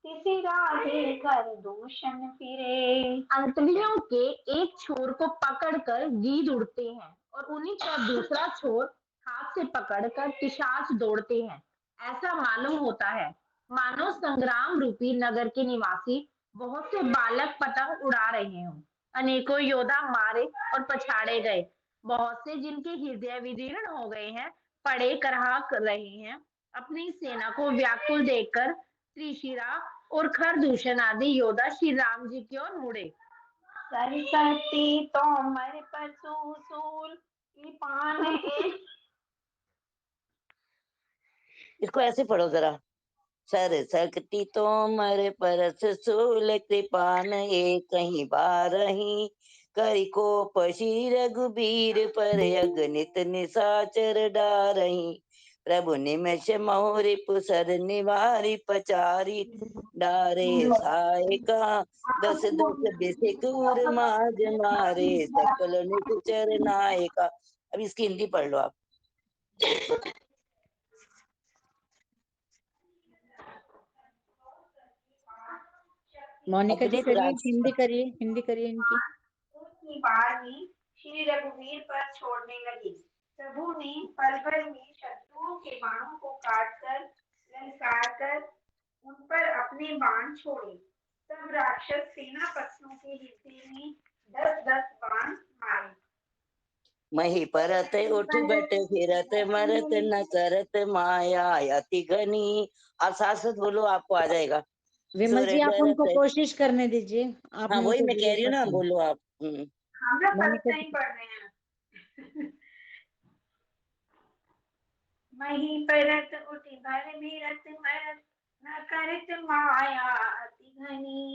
किसी राधे कर दूषण फिरे। अंतड़ियों के एक छोर को पकड़कर गीध उड़ते हैं और उन्हीं का दूसरा छोर हाथ से पकड़कर पिशाच दौड़ते हैं। ऐसा मालूम होता है मानो संग्राम रूपी नगर के निवासी बहुत से बालक पतंग उड़ा रहे हों। अनेकों योद्धा मारे और पछाड़े गए। बहुत से जिनके हृदय विदीर्ण हो गए हैं, पड़े करहा कर रहे हैं। अपनी सेना को व्याकुल देखकर त्रिशिरा और खरदूषण आदि योद्धा श्री राम जी की ओर मुड़े। सरस्वती तोमर पशु सूल, कृपान इसको ऐसे पढ़ो जरा। सरस्वती तोमर परस सूल, कृपान एक कहीं बारही। करि कोप श्री रघुबीर पर, अगणित निशाचर डारही। प्रभु निमिष मोह रिपु सर निवारि, पचारी डारे सायका। दस दस बिसिकुर माज मारे, सकल निकुचर नायका। अब इसकी हिंदी पढ़ लो आप। मोनिका जी अपनी करिए, राज हिंदी करिए इनकी। की बार में श्री रघुवीर पर छोड़ने लगे। प्रभु ने पल भर में शत्रुओं के बाणों को काटकर ललकार कर उन पर अपने बाण छोड़े। तब राक्षस सेनापतियों के हृदय में 10-10 बाण मारे। मही परत उठ बट फिरत मरत, न करत माया अति घनी। आप साथ साथ बोलो, आपको आ जाएगा। विमल जी, आप उनको सुरगरत, कोशिश करने दीजिए। हाँ आपने वही उनको मैं कह रही हूँ ना, जरूर बोलो आप। हम लोग मोनिका नहीं पढ़ रहे हैं। मही परत उठ भर भीरत मरत, न करत माया अति घनी,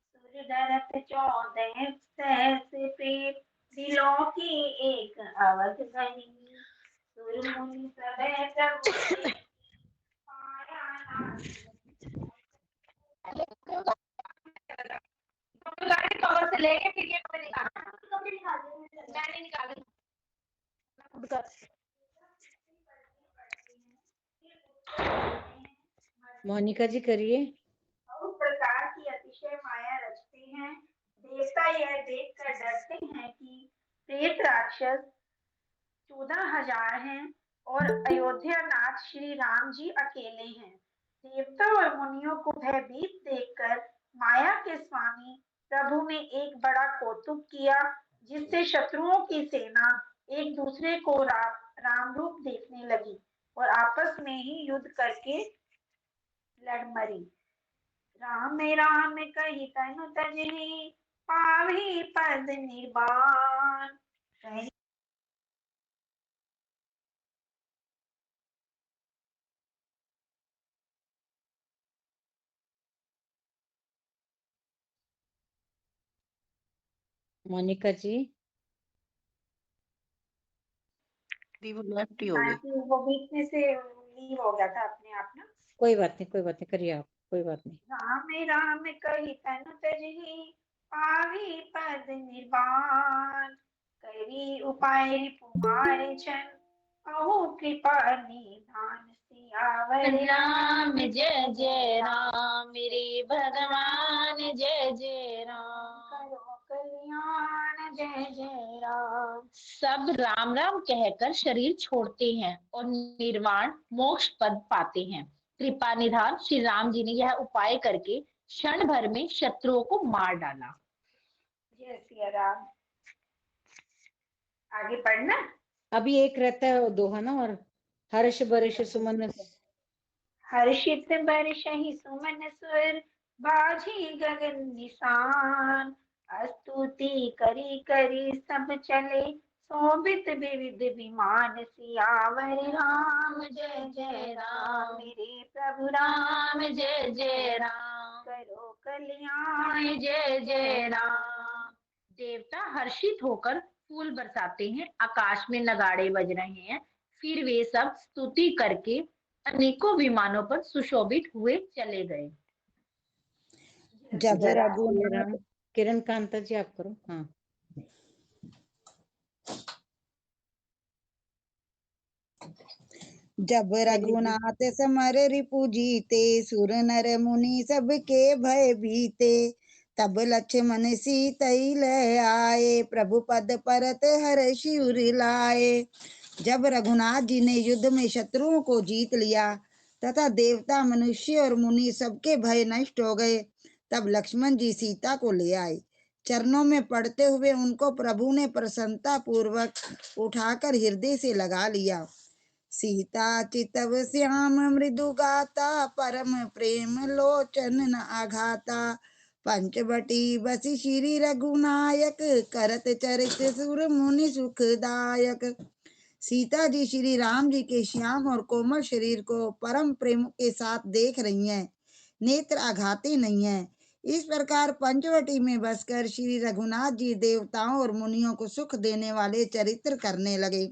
सुर धरत 14 सहस पेट, दिलों की एक अवध घनी, सुर मुनि सब प्रभु देख, पाया नाथ कवर से लेके फिर ये कपड़े निकाल मोनिका जी करिए। उस प्रकार की अतिशय माया रचते हैं, देवता यह देखकर डरते हैं कि प्रेत राक्षस 14,000 हैं और अयोध्या नाथ श्री राम जी अकेले हैं। देवता और मुनियों को भयभीत देखकर माया के स्वामी प्रभु ने एक बड़ा कौतुक किया, जिससे शत्रुओं की सेना एक दूसरे को राम रूप देखने लगी और आपस में ही युद्ध करके लड़ मरी। राम राम कही तनु तजनी, पावी पद निर्वाण। मोनिका जी वो लेफ्ट ही हो गई। वो बीच में से लीव हो गया था अपने आप ना। कोई बात नहीं करिए आप, कोई बात नहीं। राम राम कही तनु तजहि, पावी पद निर्वाण। करी उपाय रिपुमारे छन, अहो कृपा निधान। सियावर राम जय जय राम, मेरे भगवान जय जय राम। करो कल्याण जय जय राम। सब राम राम कहकर शरीर छोड़ते हैं और निर्वाण मोक्ष पद पाते हैं। कृपा निधान श्री राम जी ने यह उपाय करके क्षण भर में शत्रुओं को मार डाला। जय सिया राम। आगे पढ़ना। अभी एक रहता है दोहा ना, और हर्ष बरष सुमन। हर्षित बरषहि सुमन सुर, बाजी गगन निशान। स्तुति करी करी सब चले, शोभित विविध विमान। सियावर राम जय जय राम, मेरे प्रभु राम जय जय राम, करो कल्याण जय जय राम। देवता हर्षित होकर फूल बरसाते हैं, आकाश में नगाड़े बज रहे हैं। फिर वे सब स्तुति करके अनेकों विमानों पर सुशोभित हुए चले गए। जब रघुनाथ किरण कांता जी आप करो। हाँ, जब रघुनाथ समर रिपु जीते, सुर नर मुनि सबके भय बीते। तब लक्ष्मण सीतई ले आए, प्रभु पद परत हर्षि उर लाए। जब रघुनाथ जी ने युद्ध में शत्रुओं को जीत लिया तथा देवता मनुष्य और मुनि सबके भय नष्ट हो गए, तब लक्ष्मण जी सीता को ले आए। चरणों में पड़ते हुए उनको प्रभु ने प्रसन्नता पूर्वक उठाकर हृदय से लगा लिया। सीता चितव श्याम मृदु गाता, परम प्रेम लोचन न आघाता। पंचवटी बसी श्री रघुनायक, करत चरित सुर मुनि सुखदायक। सीता जी श्री राम जी के श्याम और कोमल शरीर को परम प्रेम के साथ देख रही हैं, नेत्र आघाते नहीं हैं। इस प्रकार पंचवटी में बसकर श्री रघुनाथ जी देवताओं और मुनियों को सुख देने वाले चरित्र करने लगे।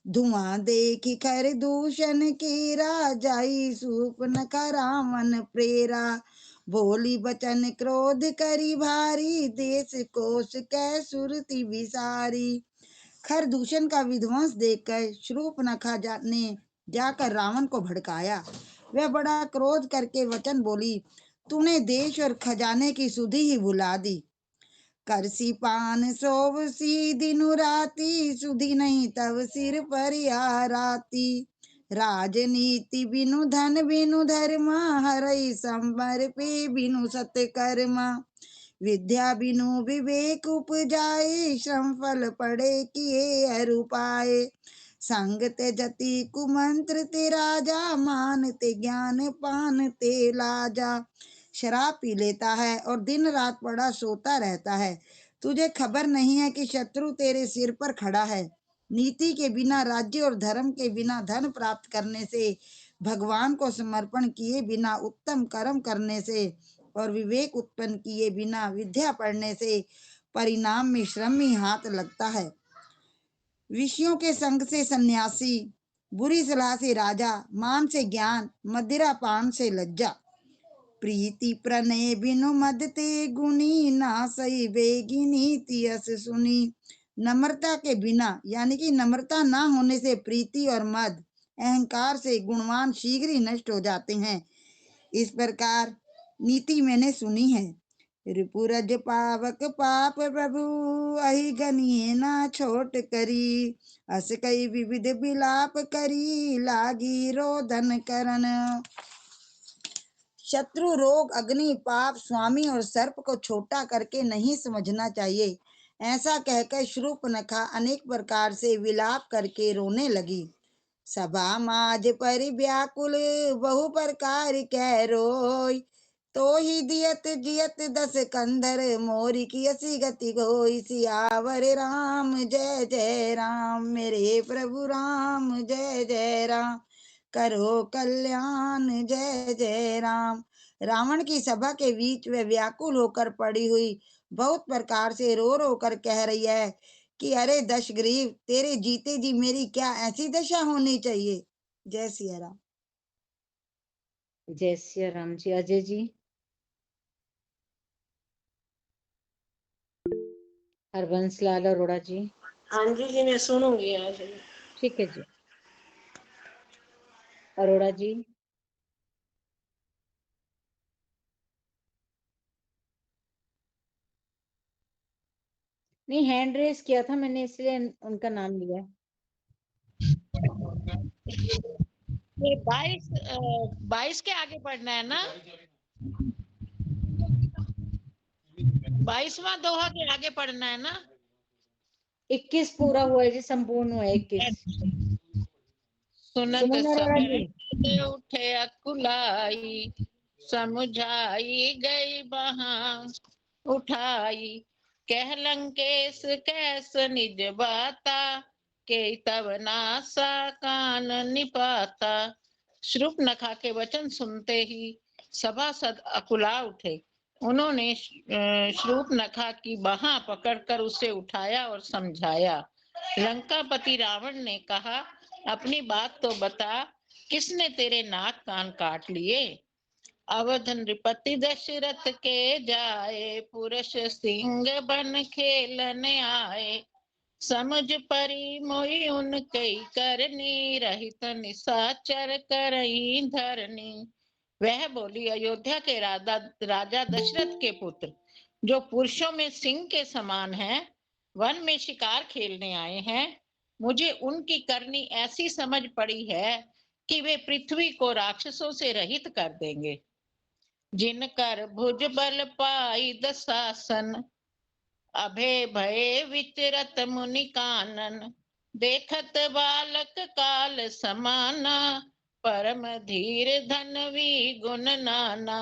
धुआं देखी खर दूषण की, जाई सूर्पनखा रावण प्रेरा। बोली बचन क्रोध करी भारी, देश कोश कै सुरति विसारी। खर दूषण का विध्वंस देखकर शूर्पणखा ने जाकर रावण को भड़काया। वह बड़ा क्रोध करके वचन बोली, तूने देश और खजाने की सुधि ही भुला दी। करसी पान सोवसी दिनु राती, सुधि नहीं तब सिर पर राती। राजनीति बिनु धन बिनु धर्मा, हरई संबर पे बिनु सत्कर्मा। विद्या बिनु विवेक उपजाए, श्रम फल पड़े किए अरुपाए। संग त्यजति कुमंत्र ते राजा, मानते ज्ञान पान ते लाजा। शराब पी लेता है और दिन रात पड़ा सोता रहता है। तुझे खबर नहीं है कि शत्रु तेरे सिर पर खड़ा है। नीति के बिना राज्य और धर्म के बिना धन प्राप्त करने से भगवान को समर्पण किए बिना उत्तम कर्म करने से और विवेक उत्पन्न किए बिना विद्या पढ़ने से परिणाम में श्रम ही हाथ लगता है। विषयों के संग से सन्यासी, बुरी सलाह से राजा, मान से ज्ञान, मदिरा पान से लज्जा। प्रीति प्रणय बिनु मद ते गुनी, ना सही बेगी नीति अस सुनी। नम्रता के बिना यानी कि नम्रता ना होने से प्रीति और मद अहंकार से गुणवान शीघ्र ही नष्ट हो जाते हैं। इस प्रकार नीति मैंने सुनी है। रिपुरज पावक पाप प्रभु, अहि गनिए ना छोट करी। अस कई विविध विलाप करी, लागी रोदन करन। शत्रु, रोग, अग्नि, पाप, स्वामी और सर्प को छोटा करके नहीं समझना चाहिए। ऐसा कहकर शूर्पणखा अनेक प्रकार से विलाप करके रोने लगी। सभा माज पर व्याकुल, बहु प्रकार कह रोय। तो ही दियत जियत दस कंधर, मोरी की असी गति गोई। सियावर राम जय जय राम, मेरे प्रभु राम जय जय राम। करो कल्याण जय जय राम। रावण की सभा के बीच वे व्याकुल होकर पड़ी हुई बहुत प्रकार से रो रो कर कह रही है कि अरे दशग्रीव, तेरे जीते जी मेरी क्या ऐसी दशा होनी चाहिए। जय सिया राम। जय सिया राम जी। अजय जी। हरबंस लाल अरोड़ा जी। हाँ जी मैं सुनूंगी आज। ठीक है जी। अरोड़ा जी। नहीं, हैंड रेस किया था मैंने इसलिए उनका नाम लिया। ये 22 के आगे पढ़ना है ना? 22वां दोहा के आगे पढ़ना है ना? 21 पूरा हुआ है जी, संपूर्ण हुआ है 21। सुनत सुमन अरोड़ा समय जी। उठे अकुलाई, समझाई गई बहा उठाई। कह लंकेश कैस निज बाता, के तब नासा कान निपाता। शूर्पणखा के वचन सुनते ही सभासद अकुला उठे। उन्होंने शूर्पणखा की बाह पकड़कर उसे उठाया और समझाया। लंकापति रावण ने कहा, अपनी बात तो बता, किसने तेरे नाक कान काट लिए? अवध नृपति दशरथ के जाए, पुरुष सिंह बन खेलने आए। समझ परी मोई उन कई करनी, रहित निशाचर करई धरनी। वह बोली, अयोध्या के राजा दशरथ के पुत्र, जो पुरुषों में सिंह के समान हैं, वन में शिकार खेलने आए हैं। मुझे उनकी करनी ऐसी समझ पड़ी है कि वे पृथ्वी को राक्षसों से रहित कर देंगे। जिनकर भुज बल पाई दशासन, अभय भय विचरत मुनि कानन। देखत बालक काल समाना, परम धीर धनवी गुण नाना।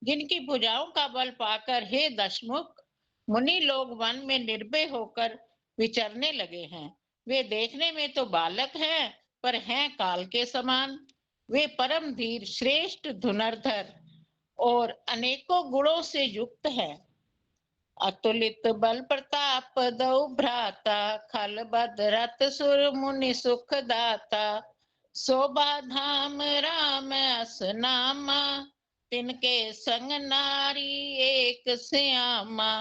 जिनकी भुजाओं का बल पाकर हे दशमुख, मुनि लोग वन में निर्भय होकर विचरने लगे हैं। वे देखने में तो बालक हैं, पर हैं काल के समान। वे परम धीर, श्रेष्ठ धनुर्धर और अनेकों गुणों से युक्त है। अतुलित बल प्रताप दौ भ्राता, खल बद रत सुर मुनि सुख दाता। शोभा धाम राम अस नामा, तिनके संग नारी एक श्यामा।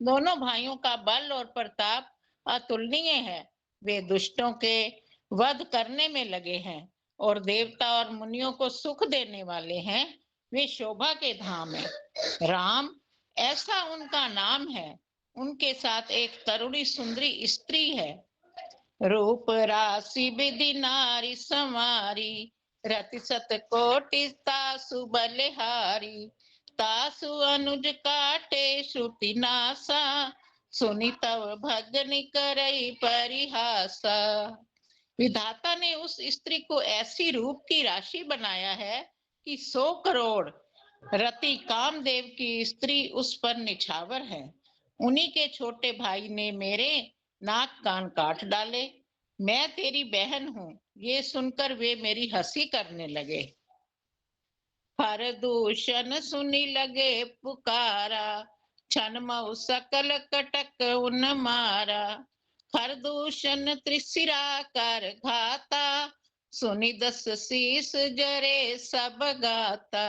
दोनों भाइयों का बल और प्रताप अतुलनीय है। वे दुष्टों के वध करने में लगे हैं और देवता और मुनियों को सुख देने वाले हैं। वे शोभा के धाम है। राम ऐसा उनका नाम है। उनके साथ एक तरुणी सुंदरी स्त्री है। रूप राशि विधि नारी संवारी, रति सत कोटि तासु बलिहारी। तासु अनुज काटे श्रुति नासा, सुनि तव भजन करई परिहासा। विधाता ने उस स्त्री को ऐसी रूप की राशि बनाया है कि 100 करोड़ रति कामदेव की स्त्री उस पर निछावर है। उन्हीं के छोटे भाई ने मेरे नाक कान काट डाले। मैं तेरी बहन हूँ। ये सुनकर वे मेरी हंसी करने लगे। हर दूषण सुनी लगे पुकारा, छन मऊ सकल कटक उन मारा। हर दूषण त्रिशिरा कर घाता, सुनी 10 शीस जरे सब गाता।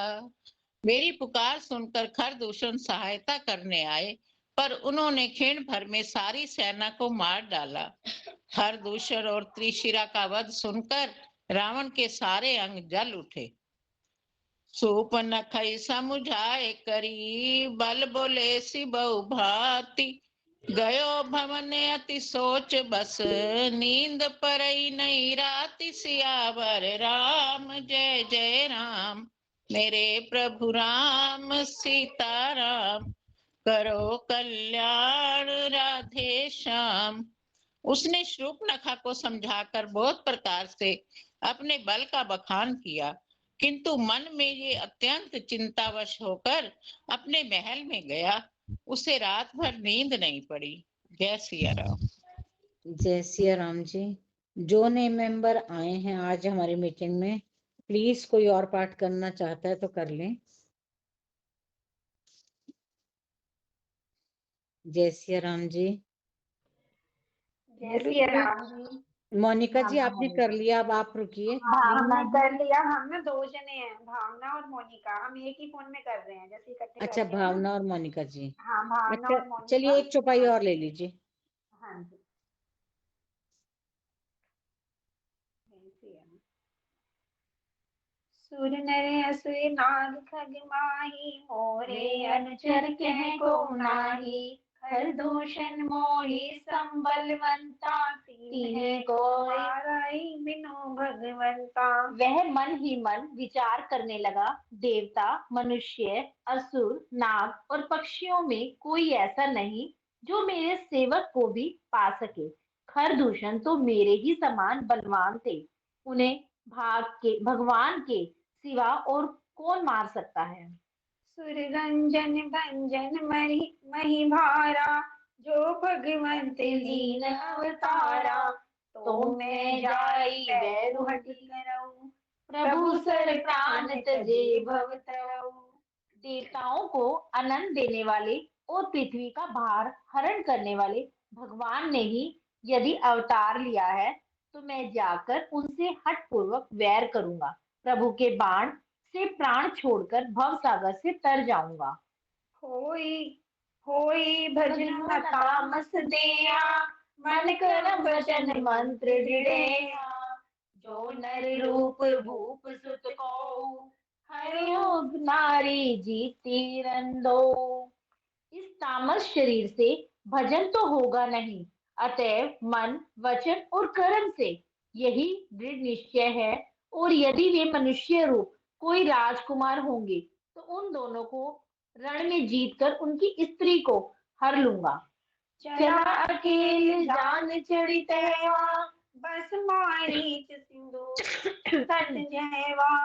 मेरी पुकार सुनकर खरदूषण सहायता करने आए, पर उन्होंने क्षण भर में सारी सेना को मार डाला। खरदूषण और त्रिशिरा का वध सुनकर रावण के सारे अंग जल उठे। सूप नखई समुझाए करी, बल बोले सि बहु भांति। गयो भवन अति सोच बस, नींद परई नहीं राति। सियावर राम जय जय राम, मेरे प्रभु राम सीताराम। करो कल्याण राधे श्याम। उसने शूर्पणखा को समझाकर बहुत प्रकार से अपने बल का बखान किया, किंतु मन में ये अत्यंत चिंतावश होकर अपने महल में गया। उसे रात भर नींद नहीं पड़ी। जय सिया राम। जय सिया राम जी। जो नए मेंबर आए हैं आज हमारी मीटिंग में, प्लीज कोई और पाठ करना चाहता है तो कर लें। जय सिया राम जी। जय श्री राम जी। मोनिका जी भावना आपने बोल कर रही लिया, अब आप रुकिए। हूँ। भावना कर लिया, हम ना 2 जने हैं, भावना और मोनिका, हम एक ही फोन में कर रहे हैं, जैसे इकट्ठे अच्छा, करते हैं ना। भावना और मोनिका जी। हाँ, भावना अच्छा, और मोनिका। चलिए एक चौपाई हाँ और ले लीजिए। हाँ जी। जय श्री राम। सुर नर असुर नाग खग माही, मोरे अनुचर कह को नाही। खरदूषण मोहि संबलवंता, तीन्हे को हाराई बिनु भगवंता। वह मन ही मन विचार करने लगा, देवता, मनुष्य, असुर, नाग और पक्षियों में कोई ऐसा नहीं जो मेरे सेवक को भी पा सके। खरदूषण तो मेरे ही समान बलवान थे, उन्हें भगवान के सिवा और कौन मार सकता है। सुर रंजन भंजन मही मही भारा, जो भगवंत लीन अवतारा। तो मैं जाई बैरु हट करऊं, प्रभु सर प्राण तजे भव तरऊ। देवताओं को आनंद देने वाले और पृथ्वी का भार हरण करने वाले भगवान ने ही यदि अवतार लिया है, तो मैं जाकर उनसे हठपूर्वक वैर करूंगा। प्रभु के बाण से प्राण छोड़कर भव सागर से तर जाऊंगा। होई होई भजन तामस देया, मन कर भजन मंत्र दृढ़ेया। जो नर रूप भूप सुत को, हरियोग नारी जीती रंदो। इस तामस शरीर से भजन तो होगा नहीं, अतएव मन, वचन और कर्म से यही दृढ़ निश्चय है। और यदि वे मनुष्य रूप कोई राजकुमार होंगे, तो उन दोनों को रण में जीतकर उनकी स्त्री को हर लूंगा। चला अकेल जान चढ़ी तैवा, बस मारीच सिंधु सट जयवा।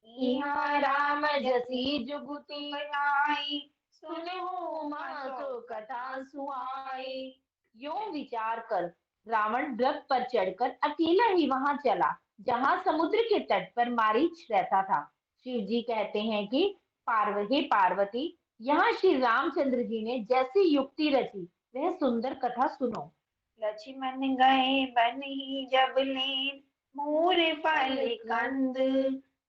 इहाँ राम जसी जुगुती आई, सुनहु मासो कथा सुहाई। यूं विचार कर रावण रथ पर चढ़कर अकेला ही वहां चला, जहां समुद्र के तट पर मारीच रहता था। शिव जी कहते हैं कि हे पार्वती, यहाँ श्री रामचंद्र जी ने जैसी युक्ति रची, वह सुंदर कथा सुनो। लक्ष्मण गए बन ही जब लेन, मूर फल कंद।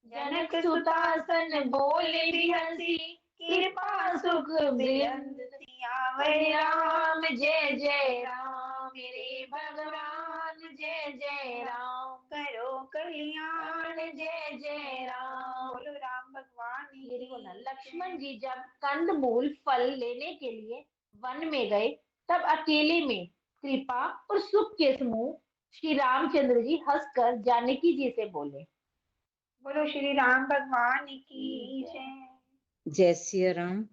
जनक सुतासन बोले बिहसी, कृपा सुख बिरंद। सियावर राम जय जय राम, मेरे भगवान जय जय राम। करो कल्याण जय जय राम। बोलो राम भगवान मेरी बोलना। लक्ष्मण जी जब कंद मूल फल लेने के लिए वन में गए, तब अकेले में कृपा और सुख के समूह श्री रामचंद्र जी हंसकर जानकी जी से बोले। बोलो श्री राम भगवान की जय। जय सिया राम।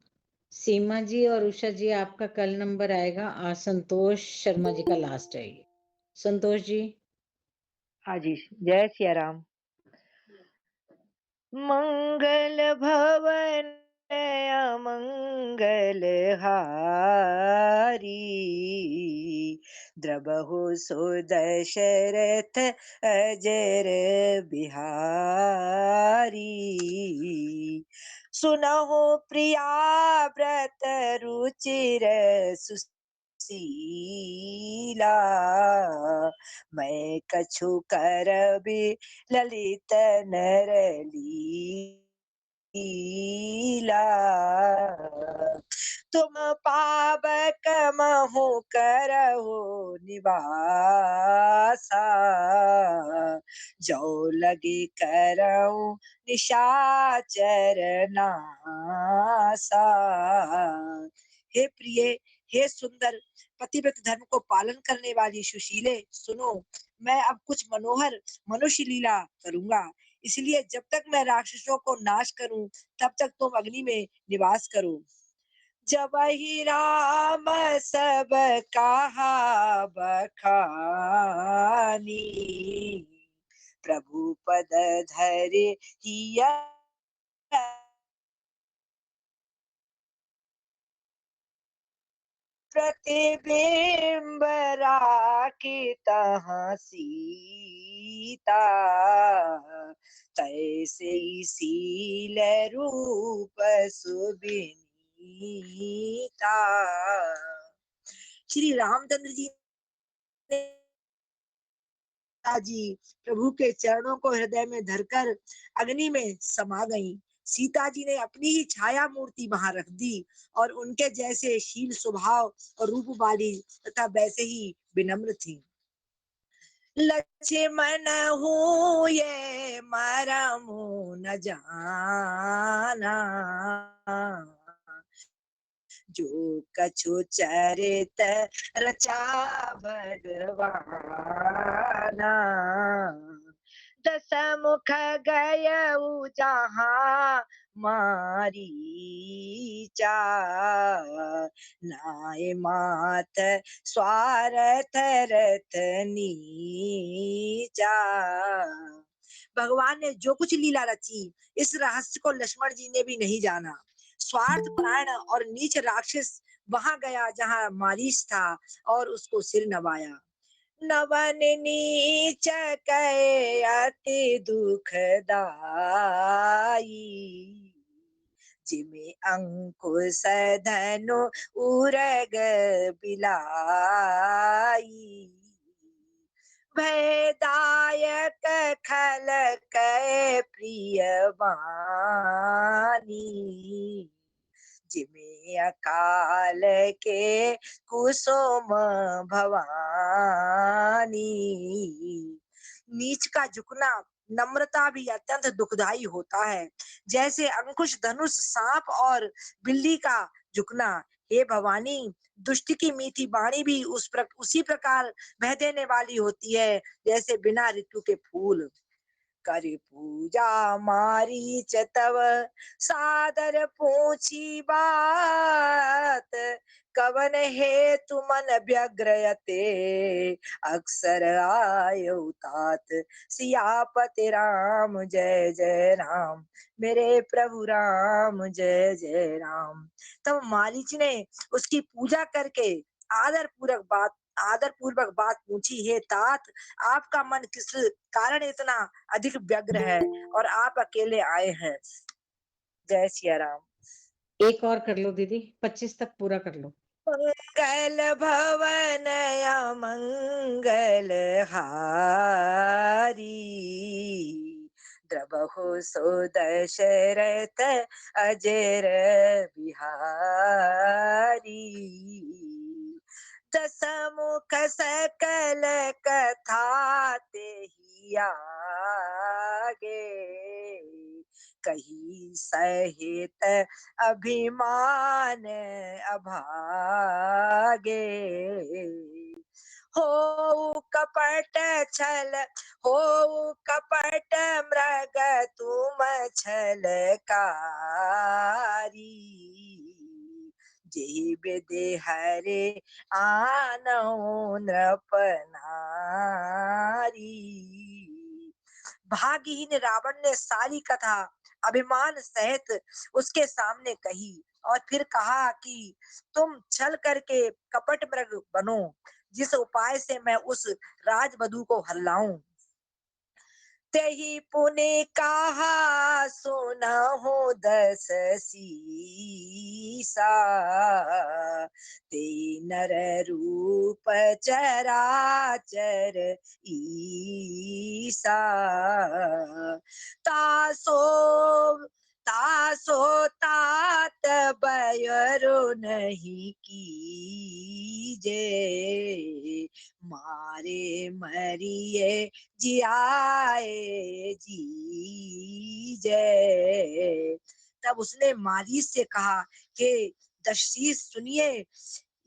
सीमा जी और उषा जी आपका कल नंबर आएगा, आज संतोष शर्मा जी का लास्ट है ये। संतोष जी। हाँ जी, जय सिया राम। मंगल भवन अमंगल हारी, द्रबहु सो दशरथ अजर बिहारी। सुनहु प्रिया व्रत रुचिर सुशीला, मैं कछु करबि ललित नरलीला। तुम पावक महु करहु निवासा, जो लगे करऊं निशाचर नासा। हे प्रिय, हे सुंदर, पतिव्रत धर्म को पालन करने वाली सुशीले, सुनो, मैं अब कुछ मनोहर मनुष्य लीला करूंगा। इसलिए जब तक मैं राक्षसों को नाश करूं, तब तक तुम अग्नि में निवास करो। जब ही राम सब कहा बखानी, प्रभु पद धरे हिया प्रतिबिंब राखितः सीता, तैसे ही सील रूप सुबिनीता। श्री रामचंद्र जी ने जी प्रभु के चरणों को हृदय में धरकर अग्नि में समा गईं। सीता जी ने अपनी ही छाया मूर्ति वहां रख दी और उनके जैसे शील स्वभाव और रूप वाली तथा वैसे ही विनम्र थी। लक्ष्मण हूँ ये मरमु न जाना, जो कछु चरित रचा भगवाना। दस मुख गय जहाँ मारीचा, नाय मात स्वार्थ रथ नीचा। भगवान ने जो कुछ लीला रची, इस रहस्य को लक्ष्मण जी ने भी नहीं जाना। स्वार्थ परायण और नीच राक्षस वहां गया जहां मारीच था और उसको सिर नवाया। नवन नीच कहे अति दुखदाई, जिमे अंकुश धनु उरग बिलाई। भयदायक खल कै प्रिय वाणी, जिमे अकाल के कुसुम भवानी। नीच का झुकना नम्रता भी अत्यंत दुखदाई होता है, जैसे अंकुश धनुष सांप और बिल्ली का झुकना। हे भवानी, दुष्ट की मीठी वाणी भी उसी प्रकार बह देने वाली होती है जैसे बिना ऋतु के फूल। करि पूजा मारीच तव सादर पूछी बात, कवन हेतु मन व्यग्रयते अक्सर आयो तात। सियापति राम जय जय राम, मेरे प्रभु राम जय जय राम। तब मारीच ने उसकी पूजा करके आदर पूर्वक बात पूछी, हे तात, आपका मन किस कारण इतना अधिक व्यग्र है और आप अकेले आए हैं। जय सिया राम। एक और कर लो दीदी, 25 तक पूरा कर लो। मंगल भवन मंगल हारी, द्रबहु सो दशरथ अजर बिहारी। दस मुख सकल कथा ते ही आगे, कही सहित अभिमान अभागे। हो कपट छल हो कपट मृग तुम छलकारी, जेहि विधि हरे आनो नृप नारी। भाग्यहीन रावण ने सारी कथा अभिमान सहित उसके सामने कही और फिर कहा कि तुम छल करके कपट मृग बनो, जिस उपाय से मैं उस राजवधु को हल्लाऊं। तेहि पुनि कहा सुनहु दस सीसा, ते नर रूप चराचर ईसा। तासो तासो तात बयरो नहीं कीजे, मारे मरिए जियाए जी जय। तब उसने मारी से कहा कि दशशीष सुनिए,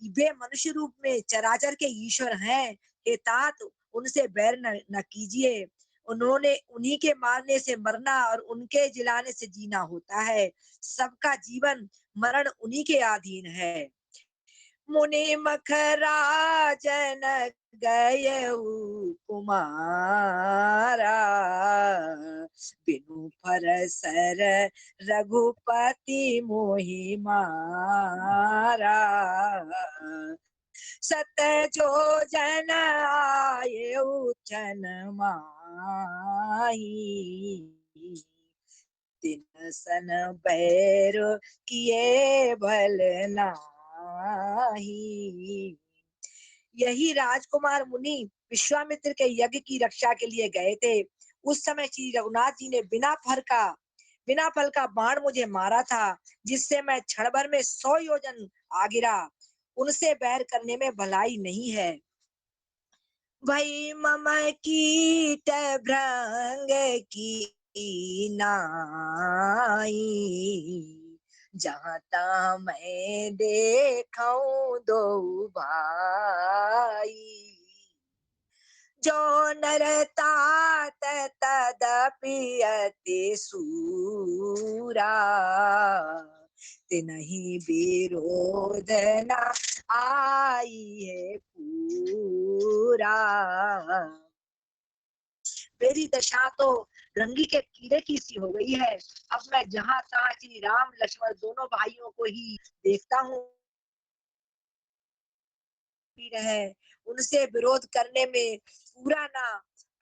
वे मनुष्य रूप में चराचर के ईश्वर हैं, हे तात उनसे बैर न कीजिए। उन्होंने उन्हीं के मारने से मरना और उनके जिलाने से जीना होता है। सबका जीवन मरण उन्हीं के अधीन है। मुनि मखराजन गयऊ कुमारा, बिनु फरसर रघुपति मोहि मारा। सत जो जन आये उचन माही, तिन सन बैर किए भल नाही। यही राजकुमार मुनि विश्वामित्र के यज्ञ की रक्षा के लिए गए थे। उस समय श्री रघुनाथ जी ने बिना फल का बाण मुझे मारा था, जिससे मैं क्षण भर में 100 योजन आ गिरा। उनसे बैर करने में भलाई नहीं है। भई मम कीट भ्रंग की नाई, जहाँ ता मैं देखूं दो भाई। जो नर तात तदपि अति सूरा, तिनहि विरोध न आई है पूरा। मेरी दशा तो रंगी के कीड़े की सी हो गई है। अब मैं जहाँ तहाँ श्री राम लक्ष्मण दोनों भाइयों को ही देखता हूँ, रहे उनसे विरोध करने में पूरा ना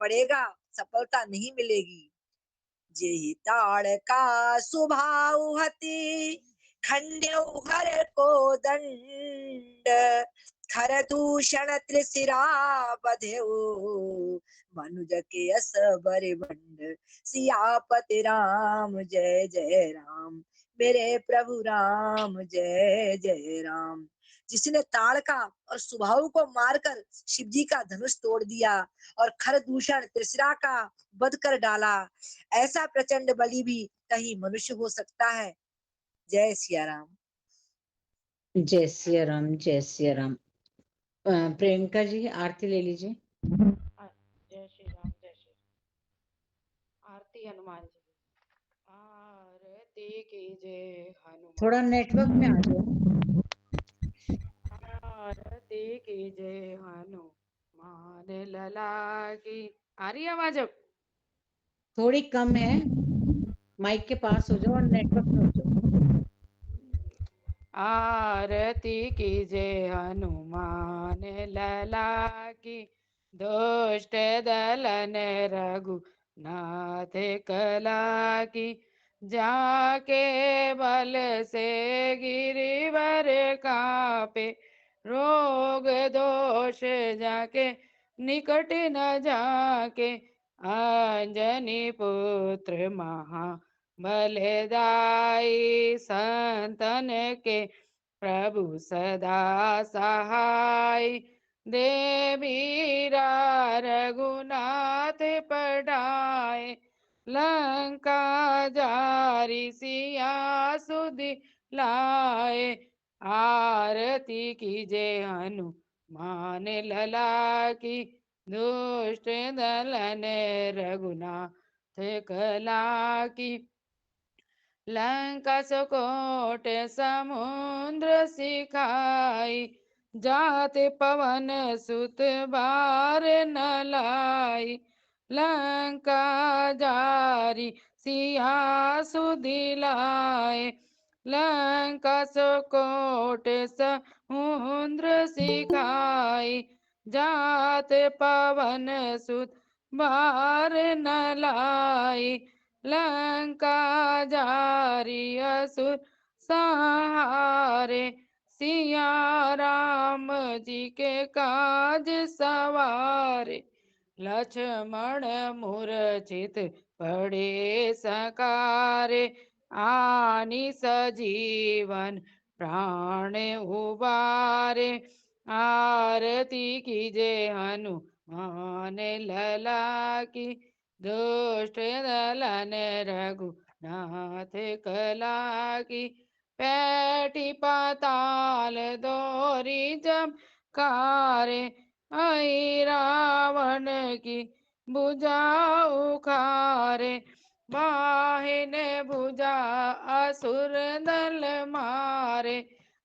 पड़ेगा, सफलता नहीं मिलेगी। जेहि ताड़ का स्वभाव हति, खंड्यो हर को दंड, खर दूषण त्रिशिरा बधेउ, मनुज के अस बर बंड। सियापति राम जय जय राम, मेरे प्रभु राम जय जय राम। जिसने ताड़ का और सुबाहु को मारकर शिव जी का धनुष तोड़ दिया और खर दूषण त्रिशिरा का वध कर डाला, ऐसा प्रचंड बलि भी कहीं मनुष्य हो सकता है। जय सिया राम। जय सिया राम, जय सिया राम। प्रियंका जी आरती ले लीजिए। जय श्री राम, जय श्री राम। आरती हनुमान जी की। आरती कीजिए हनुमान, थोड़ा नेटवर्क में आ जाओ। आरती कीजिए हनुमान लला की। आ रही है आवाज अब? थोड़ी कम है, माइक के पास हो जाओ और नेटवर्क में हो जाओ। आरती कीजिए हनुमान लला की, दुष्ट दलन रघुनाथ कला की। जाके बल से गिरिवर कापे, रोग दोष जाके निकट न जाके। अंजनी पुत्र महा बलदाई, संतन के प्रभु सदा सहाय। देवीरा रघुनाथ पढ़ाए, लंका जारी सिया सुधि लाए। आरती कीजिए हनुमान लला की, दुष्ट दलन रघुनाथ कला की। लंका सुकोट समुद्र सिखाई, जाते पवन सुत बार न लाई। लंका जारी सिया सुधि लाए, लंका सुकोट समुद्र सिखाई। जात पवन सुत बार न लाई, लंका जारी असुर सहारे, सिया राम जी के काज सवारे, लक्ष्मण मूर्छित पड़े सकारे, आनि सजीवन प्राण उबारे, आरती कीजे हनुमान लला की, दुष्ट दलन रघुनाथ कला की, पैटी पाताल दोरी जम कारे, आई रावण की भुजा उखारे, बाहिन भुजा असुर दल मारे,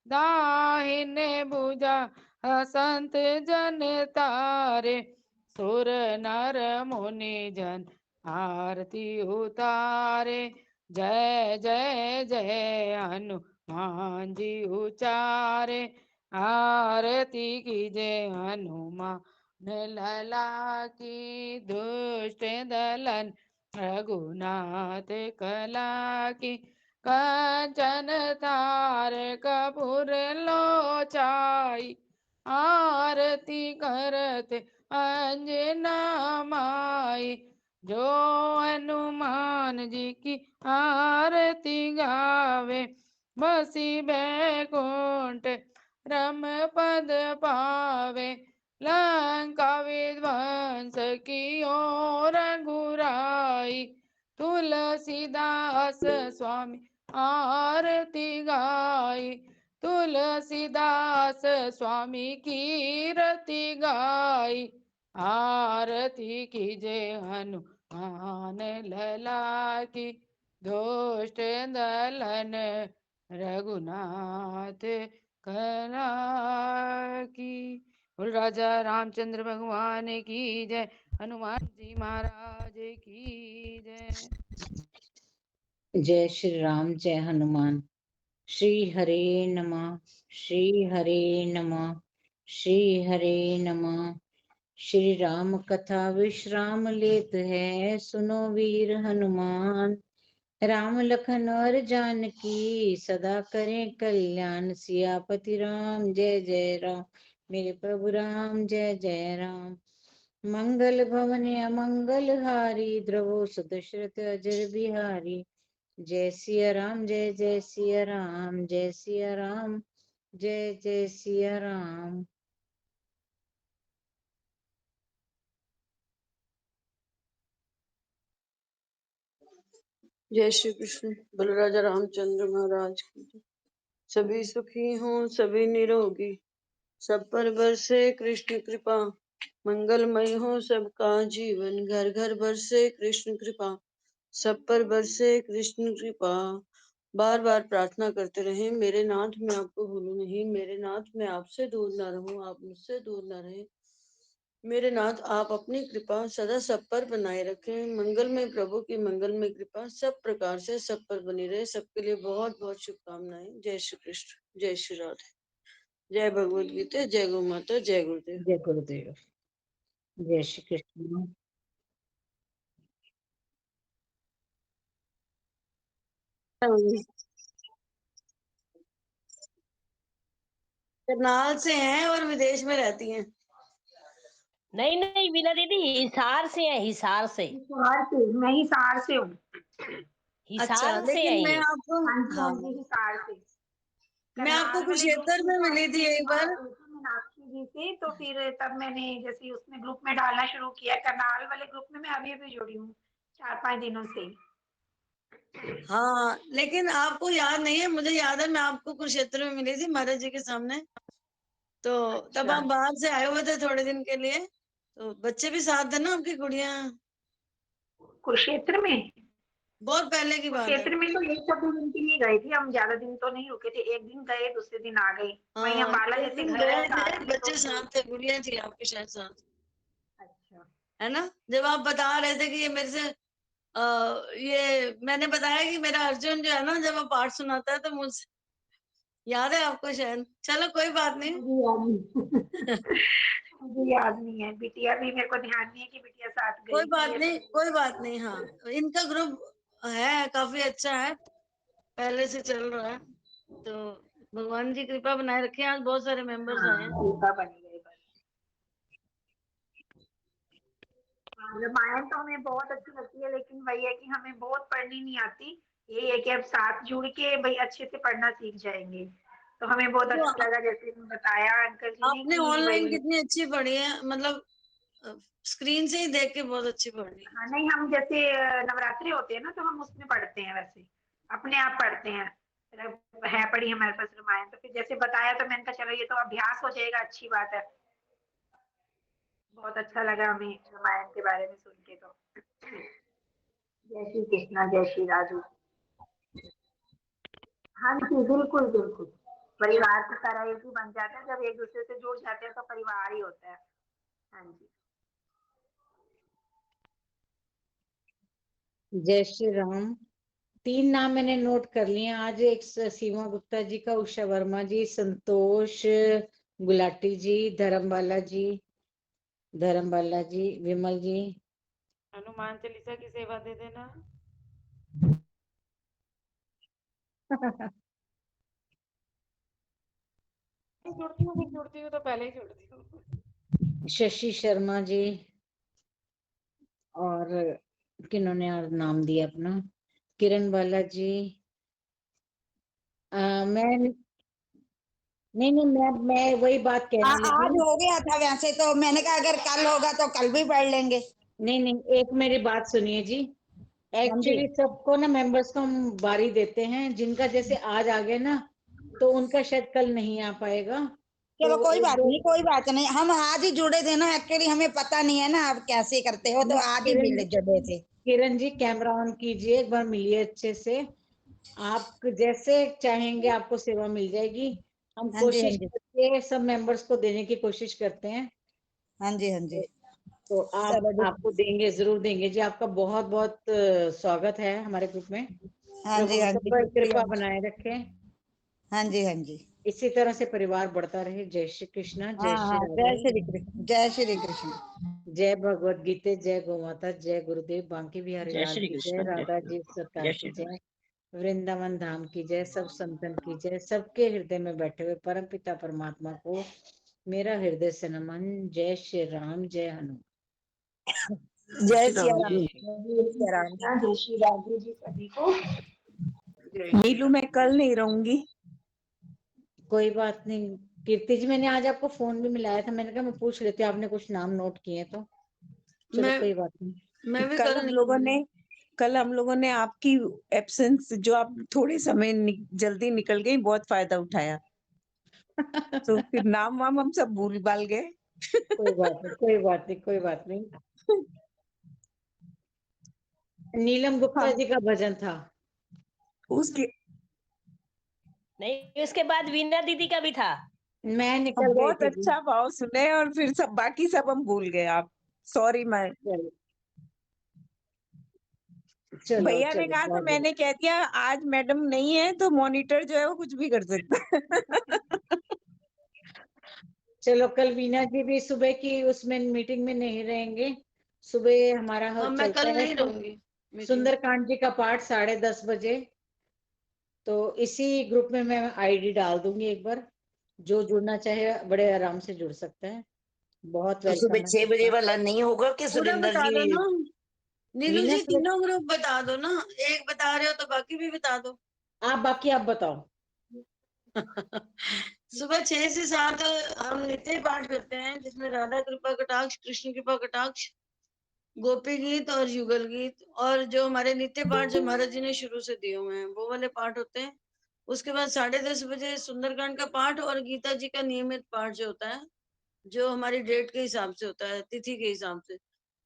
दाहिन भुजा संत जन तारे, सुर नर मुनि जन आरती उतारे, जय जय जय हनुमान जी उचारे, आरती कीजे हनुमान लला की, दुष्ट दलन रघुनाथ कला की, कंचन तार कपूर लोचाई, आरती करत अंजना माई, जो हनुमान जी की आरती गावे, बसी बैकुंठ रम पद पावे, लंका विध्वंस की ओर रघुराई, तुलसीदास स्वामी आरती गाई, तुलसीदास स्वामी की रति गाई, आरती कीजे हनुमान लला की, दुष्ट दलन रघुनाथ कला की। बोल राजा रामचंद्र भगवान की जय, हनुमान जी महाराज की जय। जय श्री राम, जय हनुमान। श्री हरे नमः, श्री हरे नमः, श्री हरे नमः। श्री राम कथा विश्राम लेत है, सुनो वीर हनुमान। राम लखन और जानकी सदा करें कल्याण, सियापति राम जय जय राम, मेरे प्रभु राम जय जय राम। मंगल भवन अमंगल हारी, द्रवो सुदशरथ अजर बिहारी, जय सिया राम जय जय सिया राम, जय सिया राम जय जय सिया राम। जय श्री कृष्ण। बलराजा रामचंद्र महाराज की जय। सभी सुखी हों सभी निरोगी, सब पर बरसे कृष्ण कृपा, मंगलमय हो सबका जीवन, घर घर बरसे कृष्ण कृपा, सब पर बरसे कृष्ण कृपा। बार बार प्रार्थना करते रहें, मेरे नाथ मैं आपको भूलूं नहीं, मेरे नाथ मैं आपसे दूर ना रहूं, आप मुझसे दूर ना रहें। मेरे नाथ आप अपनी कृपा सदा सब पर बनाए रखें। मंगल में प्रभु की मंगल में कृपा सब प्रकार से सब पर बनी रहे। सबके लिए बहुत बहुत शुभकामनाएं। जय श्री कृष्ण, जय श्री राधे, जय भगवद गीता, जय गौ माता, जय गुरुदेव। जय गुरुदेव। जय श्री कृष्ण। करनाल से हैं और विदेश में रहती हैं। नहीं नहीं वीना दीदी, हिसार से है, हिसार से। हिसार से, मैं हिसार से हूँ। अच्छा, हिसार से है लेकिन मैं ये। आपको हाँ जी हाँ हाँ जी, हिसार से। मैं आपको करनाल वाले ग्रुप कुरुक्षेत्र में में मिली शायद थी मेरी एक बार। बात हुई थी मीनाक्षी जी से, तो फिर तब मैंने जैसे उसने ग्रुप में डालना शुरू किया, करनाल वाले ग्रुप में मैं अभी अभी जुड़ी हूँ 4-5 दिनों से। हाँ, लेकिन आपको याद नहीं है, मुझे याद है, मैं आपको कुरुक्षेत्र में मिली थी महाराज जी के सामने। तो तब अच्छा, आप बाहर से आए हुए थे थोड़े दिन के लिए, तो बच्चे भी साथ थे ना आपकी गुड़िया। कुरुक्षेत्र में? बहुत पहले की बात है। कुरुक्षेत्र में तो 1-2 दिन के लिए गए थे हम, ज्यादा दिन तो नहीं रुके थे। एक दिन गए, दूसरे दिन आ गए। वही हाँ, अम्बाला एक जैसे दिन घर है गए थे, साथ में, तो बच्चे साथ थे, गुड़िया थी आपके शायद साथ, अच्छा है ना? जब आप बता रहे थे कि ये मेरे से ये मैंने बताया कि मेरा अर्जुन जो है ना, जब वो पाठ सुनाता है तो मुझसे याद है आपको शायद। चलो कोई बात नहीं। मुझे याद नहीं। मुझे याद नहीं है, बिटिया भी मेरे को ध्यान नहीं है कि बिटिया साथ गई कोई थी बात या नहीं, नहीं। कोई बात नहीं। हाँ, इनका ग्रुप है, काफी अच्छा है, पहले से चल रहा है। तो भगवान जी कृपा बनाए रखे। आज बहुत सारे मेंबर्स आए हैं। कृपा बनी गई बस। रामायण तो हमें बहुत अच्छी लगती है, लेकिन वही है कि हमें बहुत पढ़नी नहीं आती। ये है कि अब साथ जुड़ के भाई अच्छे से पढ़ना सीख जाएंगे। तो हमें बहुत तो अच्छा लगा जैसे बताया अंकल जी ने आपने कि ऑनलाइन भाई, कितनी अच्छी पढ़ी है, मतलब स्क्रीन से ही देख के बहुत अच्छी पढ़ ली। हाँ नहीं, हम जैसे नवरात्रि होते हैं ना, तो हम उसमें पढ़ते हैं, वैसे अपने आप पढ़ते हैं। मतलब है पढ़ी हमारे पास रामायण, तो फिर जैसे बताया तो मैंने कहा चलो ये तो अभ्यास हो जाएगा, अच्छी बात है। बहुत अच्छा लगा हमें रामायण के बारे में सुन के। तो जय श्री कृष्णा, जय श्री राधे। हाँ जी, बिल्कुल बिल्कुल। परिवार की तरह एक ही बन जाता है, जब एक दूसरे से जुड़ जाते हैं तो परिवार ही होता है। हाँ जी। जय श्री राम। 3 नाम मैंने नोट कर लिए आज। एक सीमा गुप्ता जी का, उषा वर्मा जी, संतोष गुलाटी जी, धर्मबाला जी, विमल जी। हनुमान चालीसा की सेवा दे देना। जुड़ती हूँ तो पहले ही जुड़ती हूँ। शशि शर्मा जी, और किन्होंने और नाम दिया अपना, किरण बाला जी। मैं नहीं, मैं वही बात कहने आज लगी। हो गया था वैसे तो, मैंने कहा अगर कल होगा तो कल भी पढ़ लेंगे। नहीं, एक मेरी बात सुनिए जी। हाँ जी। एक्चुअली सबको ना, मेंबर्स को हम बारी देते हैं, जिनका जैसे आज आ गया ना, तो उनका शायद कल नहीं आ पाएगा। चलो तो कोई एक बात दो नहीं, कोई बात नहीं, हम आज ही जुड़े थे ना, एक्चुअली हमें पता नहीं है ना आप कैसे करते हो, तो आज ही मिल जुड़े थे। किरण जी कैमरा ऑन कीजिए, एक बार मिलिए अच्छे से। आप जैसे चाहेंगे आपको सेवा मिल जाएगी। हम हाँ जी, हाँ कोशिश जी। करके सब मेंबर्स को देने की कोशिश करते हैं। हाँ जी, हाँ जी। तो आप सब आपको देंगे, जरूर देंगे जी। आपका बहुत बहुत स्वागत है हमारे ग्रुप में। हाँ प्रभु जी, हाँ सब जी, पर शुक्रिया। कृपा बनाए रखे। हाँ जी, हाँ जी। इसी तरह से परिवार बढ़ता रहे। जय श्री कृष्णा, हाँ जय श्री हाँ, जय राधे। श्री कृष्ण, जय श्री कृष्ण। जय भगवत गीता, जय गौ माता, जय गुरुदेव, बांके बिहारी जय लाल श्री की कृष्ण, जय, जय राधा श्री जी राम, सरकार जय की श्री राम। जय, वृंदावन धाम की जय, सब संतन की जय। सबके हृदय में बैठे हुए परम पिता परमात्मा को मेरा हृदय से नमन। जय श्री राम, जय हनुमान। जय जय श्री सिया राम राम, जी। जय सिया राम। जय श्री राधे जी सभी को। जय श्री नीलू, मैं कल नहीं रहूंगी। कोई बात नहीं कीर्ति जी, मैंने आज आपको फोन भी मिलाया था, मैंने कहा मैं पूछ लेती हूँ, आपने कुछ नाम नोट किए तो चलो मैं कोई बात नहीं। मैं भी कल कल हम नहीं लोगों हूँ। ने कल हम लोगों ने आपकी एब्सेंस, जो आप थोड़े समय जल्दी निकल गई, बहुत फायदा उठाया। तो फिर नाम वाम हम सब भूल भाल गए। कोई बात नहीं, कोई बात नहीं, कोई बात नहीं। नीलम गुप्ता हाँ, जी का भजन था। उसके नहीं, उसके बाद वीना दीदी का भी था। मैं हम निकल गई बहुत थी जी। अच्छा भाव सुने, और फिर सब बाकी सब हम भूल गए। आप सॉरी। मैं चलो चलो भैया ने चलो, कहा था, बहुत मैंने कह दिया आज मैडम नहीं है, तो मॉनिटर जो है वो कुछ भी कर सकता है। चलो, कल वीना जी भी सुबह की उसमें मीटिंग में नहीं रहेंगे। सुबह हमारा हाँ, मैं चलता कल है नहीं रहूंगी मीटिंग। सुंदरकांड जी का पाठ 10:30 बजे। तो इसी ग्रुप में मैं आईडी डाल दूंगी एक बार, जो जुड़ना चाहे बड़े आराम से जुड़ सकता है। बहुत तो सुबह वेलकम है 6 बजे सबका। वाला नहीं होगा कि पूरा सुरेंद्र बता दो जी? ना नीलू वीना जी, सुबह, तीनों ग्रुप बता दो ना। एक बता रहे हो तो बाकी भी बता दो। बाकी आप बताओ। सुबह 6 से 7 हम नित्य पाठ करते हैं, जिसमें राधा कृपा कटाक्ष, कृष्ण कृपा कटाक्ष, गोपी गीत और युगल गीत, और जो हमारे नित्य पाठ जो महाराज जी ने शुरू से दिए हुए हैं वो वाले पाठ होते हैं। उसके बाद 10:30 बजे सुंदरकांड का पाठ और गीता जी का नियमित पाठ जो होता है, जो हमारी डेट के हिसाब से होता है, तिथि के हिसाब से।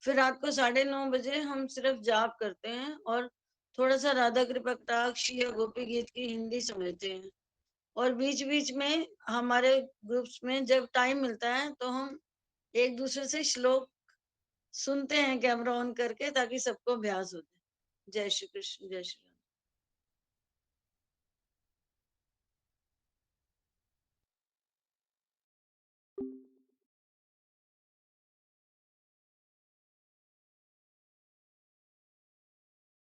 फिर रात को 9:30 बजे हम सिर्फ जाप करते हैं और थोड़ा सा राधा कृपा कटाक्ष या गोपी गीत की हिंदी समझते हैं। और बीच बीच में हमारे ग्रुप्स में जब टाइम मिलता है तो हम एक दूसरे से श्लोक सुनते हैं कैमरा ऑन करके, ताकि सबको अभ्यास हो जाए। जय श्री कृष्ण, जय श्री